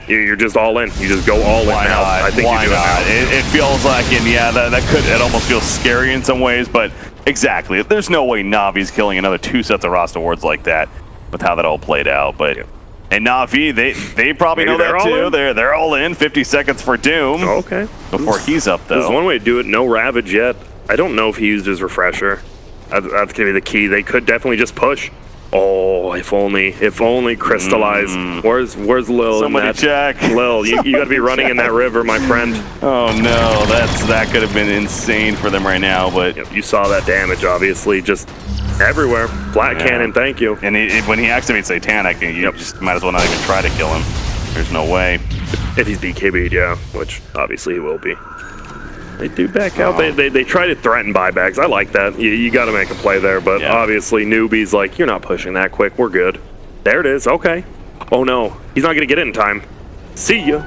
you're just all in. You just go all in now. I think Why you do not? it now. It feels like, and yeah, it almost feels scary in some ways, but exactly. There's no way Na'Vi's killing another 2 sets of roster wards like that with how that all played out. But and Na'Vi, they probably know that too. They're all in. 50 seconds for Doom. Oh, okay. Before he's up, though. There's one way to do it. No Ravage yet. I don't know if he used his refresher. That's going to be the key. They could definitely just push. Oh, if only Crystallize. Where's Lil? Somebody check. Lil, you got to be running in that river, my friend. Oh no, that could have been insane for them right now. But you saw that damage, obviously, just everywhere. Flat cannon, thank you. And when he activates Satanic, you just might as well not even try to kill him. There's no way. If he's BKB'd, yeah, which obviously he will be. They do back out. They try to threaten buybacks. I like that. You got to make a play there, but obviously Newbee's like, you're not pushing that quick. We're good. There it is. Okay. Oh no, he's not gonna get it in time. See ya.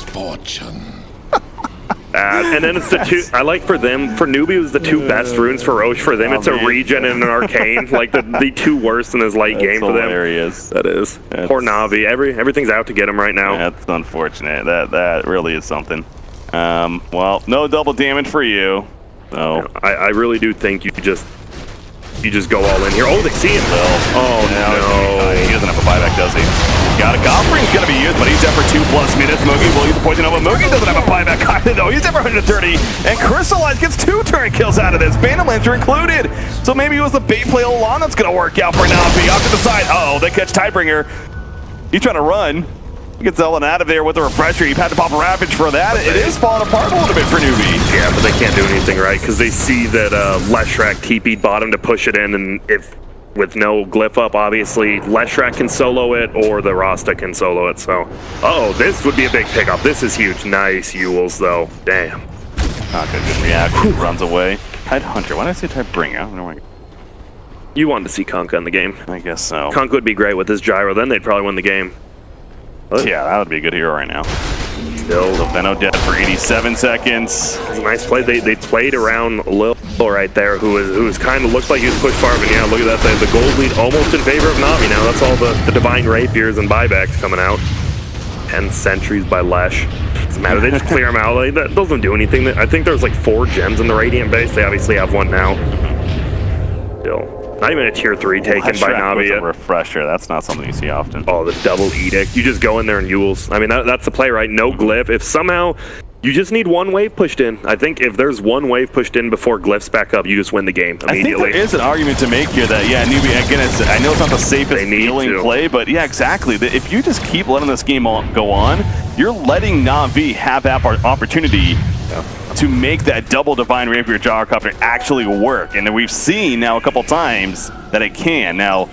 Fortune. And then it's the 2. I like for Newbee, it was the 2 best runes for Roche. For them, it's a regen and an arcane. Like the 2 worst in this late game for them. Hilarious. That is. Poor Na'Vi. Everything's out to get him right now. That's unfortunate. That really is something. Well, no double damage for you. So I really do think you just go all in here. Oh, they see him. Oh no. He doesn't have a buyback, does he? Got a Gobling's gonna be used, but he's there for 2+ minutes. Moogie will use the poison over. Moogie doesn't have a buyback either, though. He's there for 130, and Crystallize gets 2 turn kills out of this. Phantom Lancer included. So maybe it was the bait play all along that's gonna work out for Na'Vi. Off to the side. Uh oh, they catch Tidebringer. He's trying to run. Gets Ellen out of there with a refresher. You've had to pop a Ravage for that. It is falling apart a little bit for Newbee. Yeah, but they can't do anything, right? Because they see that Leshrac TP'd bottom to push it in, and if with no glyph up, obviously, Leshrac can solo it, or the Rasta can solo it, so... Uh-oh, this would be a big pickup. This is huge. Nice Ewells, though. Damn. Not good reaction. Runs away. Tide Hunter. Why did I say Tide Bringer? I don't know why. You wanted to see Kunkka in the game. I guess so. Kunkka would be great with his gyro, then they'd probably win the game. But yeah, that would be a good hero right now. still, Venno dead for 87 seconds. It was a nice play. They played around Lil right there, who was kind of looked like he was pushed far, but yeah, look at that. The gold lead almost in favor of Na'Vi now. That's all the Divine Rapiers and buybacks coming out. 10 sentries by Lesh. Doesn't matter. They just clear them out. Like, that doesn't do anything. I think there's like 4 gems in the Radiant base. They obviously have one now. Still. Not even a tier 3 taken by Na'Vi yet. A refresher. That's not something you see often. Oh, the double edict. You just go in there and Ewells. I mean, that's the play, right? No glyph. If somehow you just need one wave pushed in. I think if there's one wave pushed in before glyphs back up, you just win the game immediately. I think there is an argument to make here that, yeah, Newbie, again, I know it's not the safest feeling play, but yeah, exactly. If you just keep letting this game go on, you're letting Na'Vi have that opportunity to make that double Divine Rapier Gyrocopter actually work. And we've seen now a couple times that it can. Now,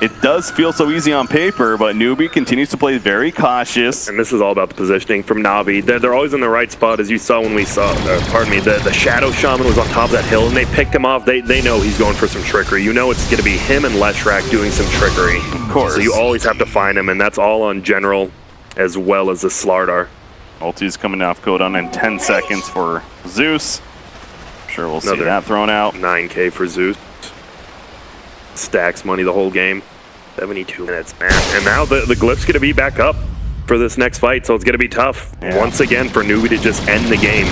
it does feel so easy on paper, but Newbie continues to play very cautious. And this is all about the positioning from Na'Vi. They're always in the right spot, as you saw when we saw, the Shadow Shaman was on top of that hill, and they picked him off. They know he's going for some trickery. You know it's going to be him and Leshrac doing some trickery. Of course. So you always have to find him, and that's all on General as well as the Slardar. Ulti's coming off cooldown in 10 seconds for Zeus. Sure, we'll see that thrown out. 9K for Zeus. Stacks money the whole game. 72 minutes, man. And now the glyph's going to be back up for this next fight, so it's going to be tough once again for Newbie to just end the game.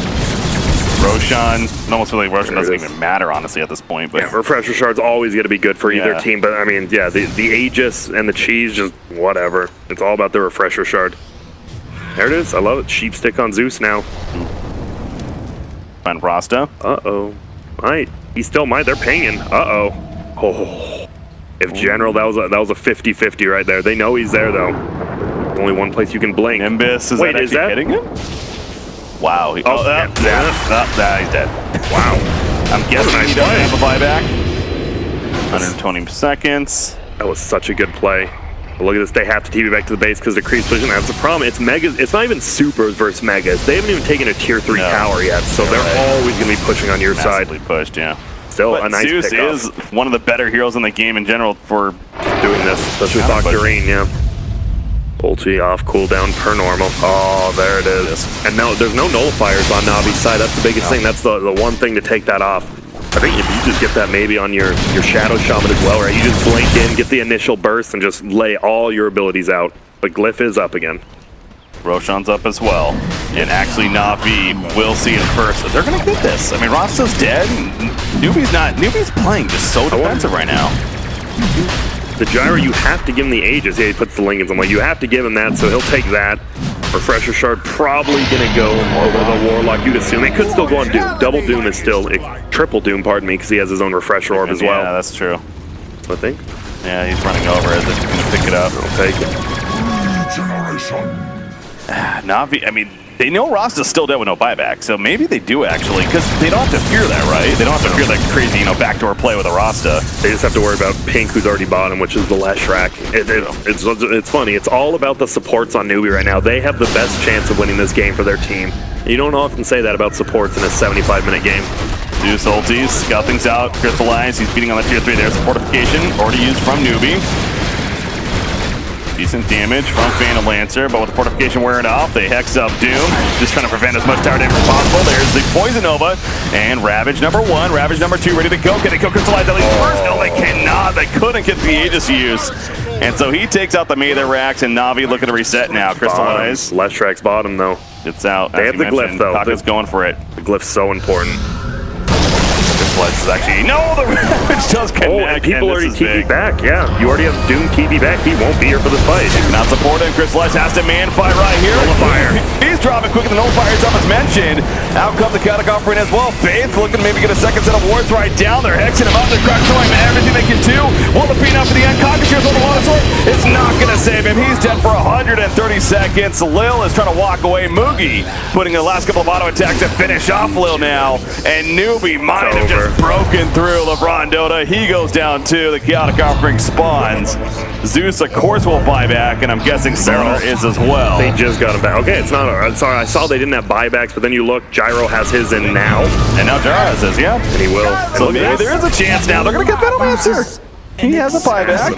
Roshan, it almost feels like Roshan doesn't even matter, honestly, at this point. But yeah, Refresher Shard's always going to be good for either team, but I mean, yeah, the Aegis and the Cheese, just whatever. It's all about the Refresher Shard. There it is. I love it. Sheep stick on Zeus now. Find Rasta. Uh-oh. Might. He still might. They're pinging. Uh-oh. Oh. If General, that was a 50-50 right there. They know he's there, though. Only one place you can blink. Nimbus, is that actually hitting him? Wow. He's dead. Wow. I'm guessing he doesn't have a buyback. 120 seconds. That was such a good play. But look at this. They have to TP back to the base because the creep's position. That's the problem. It's Megas. It's not even Supers versus Megas. They haven't even taken a tier 3 tower yet, so they're always going to be pushing on your side. Pushed, yeah. Still but a nice Zeus pickup. is one of the better heroes in the game in general for doing this, especially with Octarine, yeah. Ulti off, cooldown per normal. Oh, there it is. And no, there's no nullifiers on Na'Vi's side. That's the biggest thing. That's the one thing to take that off. I think if you just get that maybe on your Shadow Shaman as well, right? You just blink in, get the initial burst, and just lay all your abilities out. But Glyph is up again. Roshan's up as well. And actually Na'Vi will see it first. They're gonna get this. I mean, Rasta's dead. Newbie's playing just so defensive right now. The Gyro, you have to give him the Aegis. Yeah, he puts the Lincolns. I'm like, you have to give him that, so he'll take that. Refresher Shard probably gonna go over the Warlock, you'd assume. It could still go on Doom. Double Doom is still, triple Doom, pardon me, because he has his own Refresher Orb as well. Yeah, that's true. I think. Yeah, he's running over it. They're gonna pick it up. I'll take it. Na'Vi, I mean, they know Rasta's still dead with no buyback, so maybe they do actually, because they don't have to fear that, right? They don't have to fear that crazy, backdoor play with a Rasta. They just have to worry about Pink, who's already bottom, which is the Leshrac. It's funny. It's all about the supports on Newbie right now. They have the best chance of winning this game for their team. You don't often say that about supports in a 75-minute game. Zeus ultis, scout things out, crystallize. He's beating on the tier 3 there. It's a fortification already used from Newbie. Decent damage from Phantom Lancer, but with the fortification wearing off, they hex up Doom, just trying to prevent as much tower damage as possible. There's the Poison Nova, and Ravage number 1, Ravage number 2, ready to go. Can they kill Crystallize at least first? No, they cannot. They couldn't get the Aegis use. And so he takes out the Melee Rax, and Na'Vi looking to reset now. Crystallize. Leshrac's bottom, though. It's out. They have the glyph, though. Kaka's going for it. The glyph's so important. Crystallize is actually... No, the Ravage does connect. Oh, and people this already is TP big. back. Yeah, you already have Doom TP back. He won't be here for the fight. Not supporting. Crystallize has to man fight right here. Nullifier. He's dropping quicker than Nullifier's up as mentioned. Out comes the Chaotic Offering as well. Faith looking to maybe get a second set of wards right down. They're hexing him up. They're crack throwing everything they can do. Will the peanut for the end. Conqueror's on the water sword. It's not going to save him. He's dead for 130 seconds. Lil is trying to walk away. Moogie putting the last couple of auto attacks to finish off Lil now. And Newbee might have just broken through LeBron DOTA. He goes down too. The Chaotic Offering spawns. Zeus, of course, will buy back, and I'm guessing Sarah is as well. They just got him back. Okay, it's not. I'm sorry, I saw they didn't have buybacks, but then you look, Gyro has his in now. And now Gyro has his, yeah. And he will. So maybe there is a chance now. They're going to get Venomancer. He has a buyback.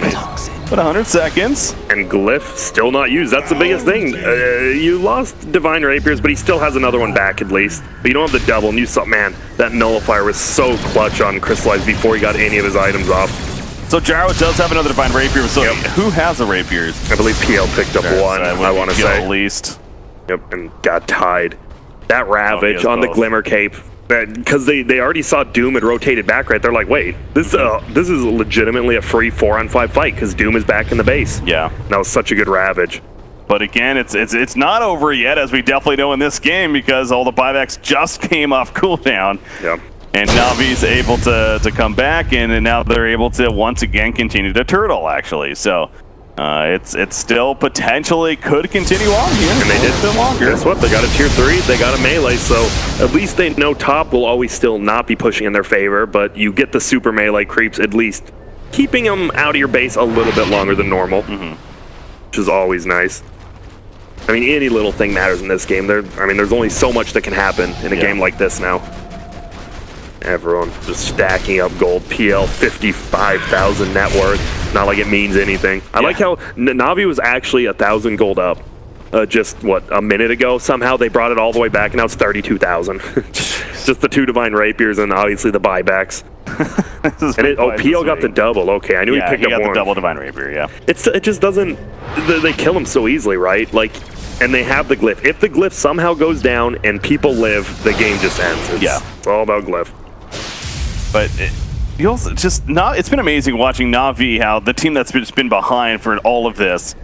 But 100 seconds. And Glyph still not used. That's the biggest thing. You lost Divine Rapiers, but he still has another one back at least. But you don't have the double. And you saw, man, that Nullifier was so clutch on Crystallize before he got any of his items off. So Gyro does have another Divine Rapier. So who has the Rapiers? I believe PL picked up one, I want to say. At least. Yep, and got tied. That Ravage on the Glimmer Cape. Because they already saw Doom had rotated back right. They're like, wait, this is legitimately a free 4-on-5 fight because Doom is back in the base. Yeah. That was such a good Ravage. But again, it's not over yet, as we definitely know in this game, because all the buybacks just came off cooldown. Yep. And Navi's able to come back, and now they're able to once again continue to turtle, actually. So it's still potentially could continue on here. And they did. A bit longer. Guess what? They got a tier 3, they got a melee, so at least they know top will always still not be pushing in their favor, but you get the super melee creeps at least keeping them out of your base a little bit longer than normal, which is always nice. I mean, any little thing matters in this game. There's only so much that can happen in a game like this now. Everyone just stacking up gold. PL 55,000 net worth. Not like it means anything. I like how Navi was actually 1,000 gold up. Just what, a minute ago? Somehow they brought it all the way back, and now it's 32,000. Just the 2 Divine Rapiers and obviously the buybacks. And PL got the double. Okay, I knew he picked up one. Yeah, he got the double Divine Rapier. Yeah. It just doesn't. They kill him so easily, right? Like. And they have the Glyph. If the Glyph somehow goes down and people live, the game just ends. It's all about Glyph. But it's been amazing watching Na'Vi, how the team that's been behind for all of this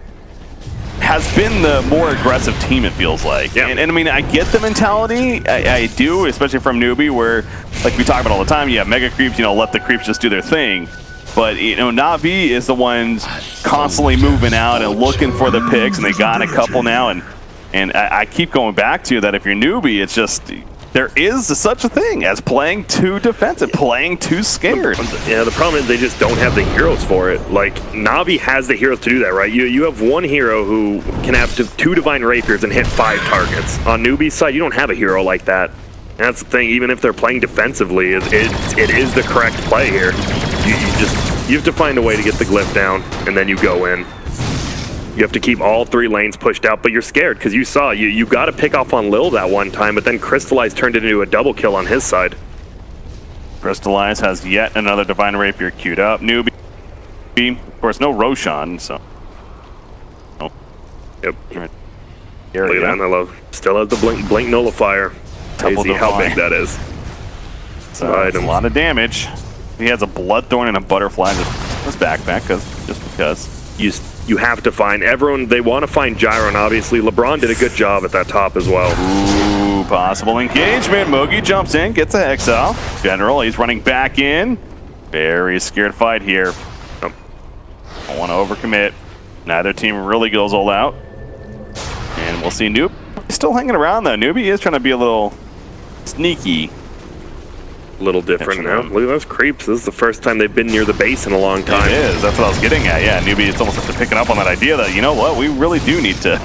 has been the more aggressive team, it feels like. Yeah. And I mean, I get the mentality, I do, especially from Newbee, where, like we talk about all the time, you have mega creeps, let the creeps just do their thing. But, Na'Vi is the ones constantly moving out and looking for the picks, and they got a couple now. And I keep going back to that if you're Newbee, it's just, there is such a thing as playing too defensive, playing too scared. Yeah, the problem is they just don't have the heroes for it. Like, Na'Vi has the heroes to do that, right? You have one hero who can have 2 Divine Rapiers and hit 5 targets. On Newbee's side, you don't have a hero like that. And that's the thing, even if they're playing defensively, it is the correct play here. You have to find a way to get the Glyph down, and then you go in. You have to keep all 3 lanes pushed out, but you're scared because you saw you got to pick off on Lil that one time, but then Crystallize turned it into a double kill on his side. Crystallize has yet another Divine Rapier queued up. Newbee, of course, no Roshan, so. Oh. Yep. Look at that, I love. Still has the blink nullifier. Crazy how big that is. So it's a lot of damage. He has a Bloodthorn and a Butterfly just backpack, just because. You have to find everyone. They want to find Gyro, and obviously LeBron did a good job at that top as well. Ooh, possible engagement. Moogie jumps in, gets a hex off. General, he's running back in. Very scared fight here. Don't want to overcommit. Neither team really goes all out. And we'll see Newbee still hanging around though. Newbee is trying to be a little sneaky. A little different now. Look at those creeps. This is the first time they've been near the base in a long time. It is. That's what I was getting at. Yeah, Newbee, it's almost like picking up on that idea that, you know what, we really do need to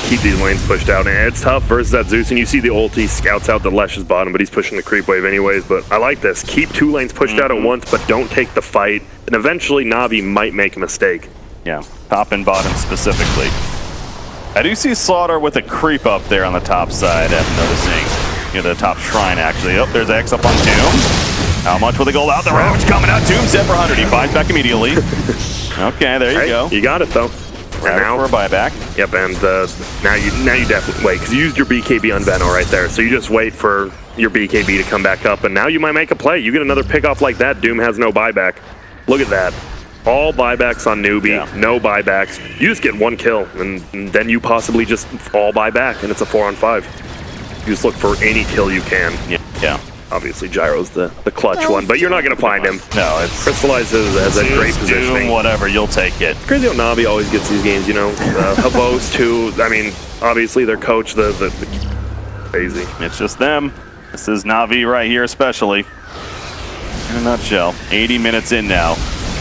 keep these lanes pushed out. And it's tough versus that Zeus. And you see the ulti scouts out the Lesh's bottom, but he's pushing the creep wave anyways. But I like this. Keep 2 lanes pushed out at once, but don't take the fight. And eventually Na'Vi might make a mistake. Yeah, top and bottom specifically. I do see Slaughter with a creep up there on the top side, I'm noticing. The top shrine, actually. Oh, there's X up on Doom. How much will they go out? The Ravage coming out. Doom set for 100. He buys back immediately. Okay, there you go. You got it, though. And now for a buyback. Yep, and now you definitely wait, because you used your BKB on Veno right there. So you just wait for your BKB to come back up, and now you might make a play. You get another pickoff like that, Doom has no buyback. Look at that. All buybacks on Newbie, no buybacks. You just get one kill, and then you possibly just all buy back, and it's a 4-on-5. You just look for any kill you can. Yeah. Obviously, Gyro's the clutch one, but you're not going to find him. No, it's... Crystallize has a great positioning. Doom, whatever, you'll take it. Crazy how Na'Vi always gets these games, you know. Havos, too. I mean, obviously, their coach, the crazy. It's just them. This is Na'Vi right here, especially. In a nutshell. 80 minutes in now.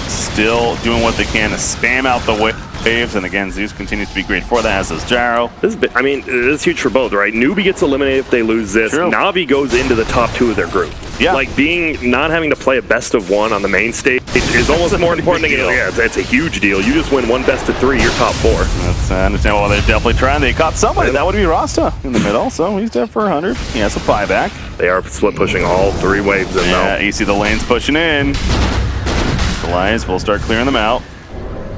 Still doing what they can to spam out the waves, and again, Zeus continues to be great for that, as does Gyro. This is huge for both, right? Newbie gets eliminated if they lose this. True. Na'Vi goes into the top 2 of their group. Yeah. Like, not having to play a best of 1 on the main stage is almost more important than it's a huge deal. You just win 1 best of 3, you're top 4. That's understandable. They're definitely trying. They caught somebody. That would be Rasta in the middle, so he's dead for 100. He has a buyback. They are split pushing all 3 waves in, though. You see the lanes pushing in. Elias will start clearing them out.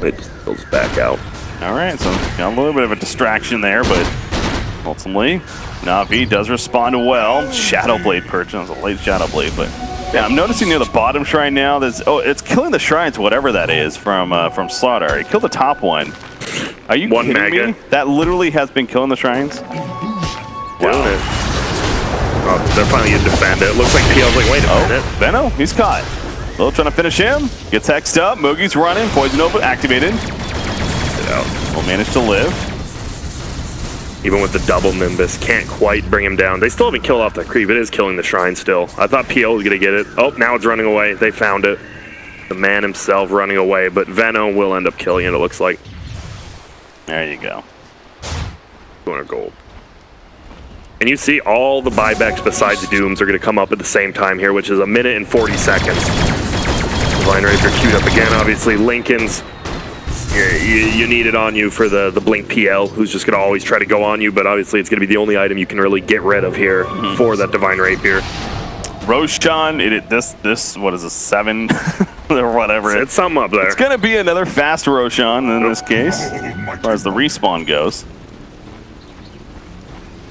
They just goes back out. All right, so got a little bit of a distraction there, but ultimately, Na'Vi does respond well. Shadow Blade purchase, a late Shadow Blade, but yeah, I'm noticing near the bottom shrine now. It's killing the shrines, whatever that is from Slaughter. It killed the top one. Are you kidding me? That literally has been killing the shrines. Wow. Oh, they're finally going to defend it. Looks like PL's like, wait a minute. Veno, he's caught. Lil trying to finish him. Gets hexed up. Moogie's running. Poison Nova activated. Get out. Will manage to live. Even with the double Nimbus, can't quite bring him down. They still haven't killed off that creep. It is killing the shrine still. I thought PO was going to get it. Oh, now it's running away. They found it. The man himself running away, but Veno will end up killing it, it looks like. There you go. 200 gold. And you see all the buybacks besides Dooms are going to come up at the same time here, which is 1 minute and 40 seconds. Divine Rapier queued up again, obviously. Lincoln's, you need it on you for the Blink PL, who's just going to always try to go on you, but obviously it's going to be the only item you can really get rid of here for that Divine Rapier. Roshan, this what is this, 7 or whatever? It's something up there. It's going to be another fast Roshan in this case, as far as the respawn goes.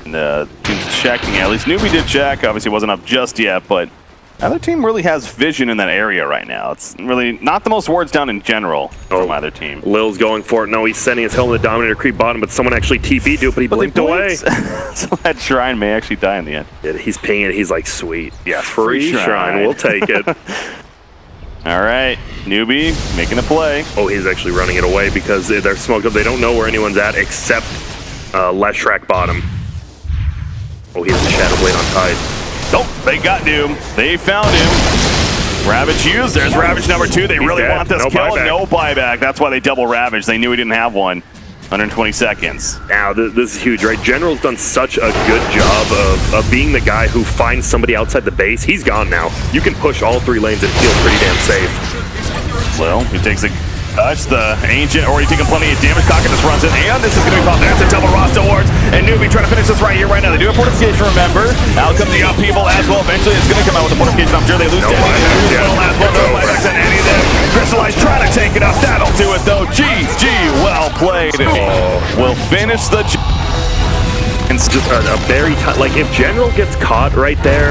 And team's checking. At least Newbee did check. Obviously wasn't up just yet, but either team really has vision in that area right now. It's really not the most wards down in general from either team. Lil's going for it. No, he's sending his helmet to Dominator creep bottom, but someone actually TP'd to it, but he blinked away. So that shrine may actually die in the end. Yeah, he's pinging it. He's like, sweet. Yeah, free shrine. We'll take it. All right, Newbee making a play. Oh, he's actually running it away because they're smoked up. They don't know where anyone's at except Leshrac bottom. Oh, he has a Shadow Blade on Tide. Oh, they got Doom. They found him. Ravage used. There's Ravage number 2. They really want this kill. No buyback. That's why they double Ravage. They knew he didn't have one. 120 seconds. Now, this is huge, right? General's done such a good job of being the guy who finds somebody outside the base. He's gone now. You can push all 3 lanes and feel pretty damn safe. Well, he takes a touch, the Ancient, or he's taking plenty of damage. Cocker just runs in, and this is going to be popped. That's a double Rasta Awards, and Newbee trying to finish this right here, right now. They do have fortification, remember. Out comes the upheaval as well. Eventually, it's going to come out with the fortification. I'm sure they lose to any of them. Crystallize trying to take it up. That'll do it, though. GG, well played. We'll finish the... It's just a very like if General gets caught right there.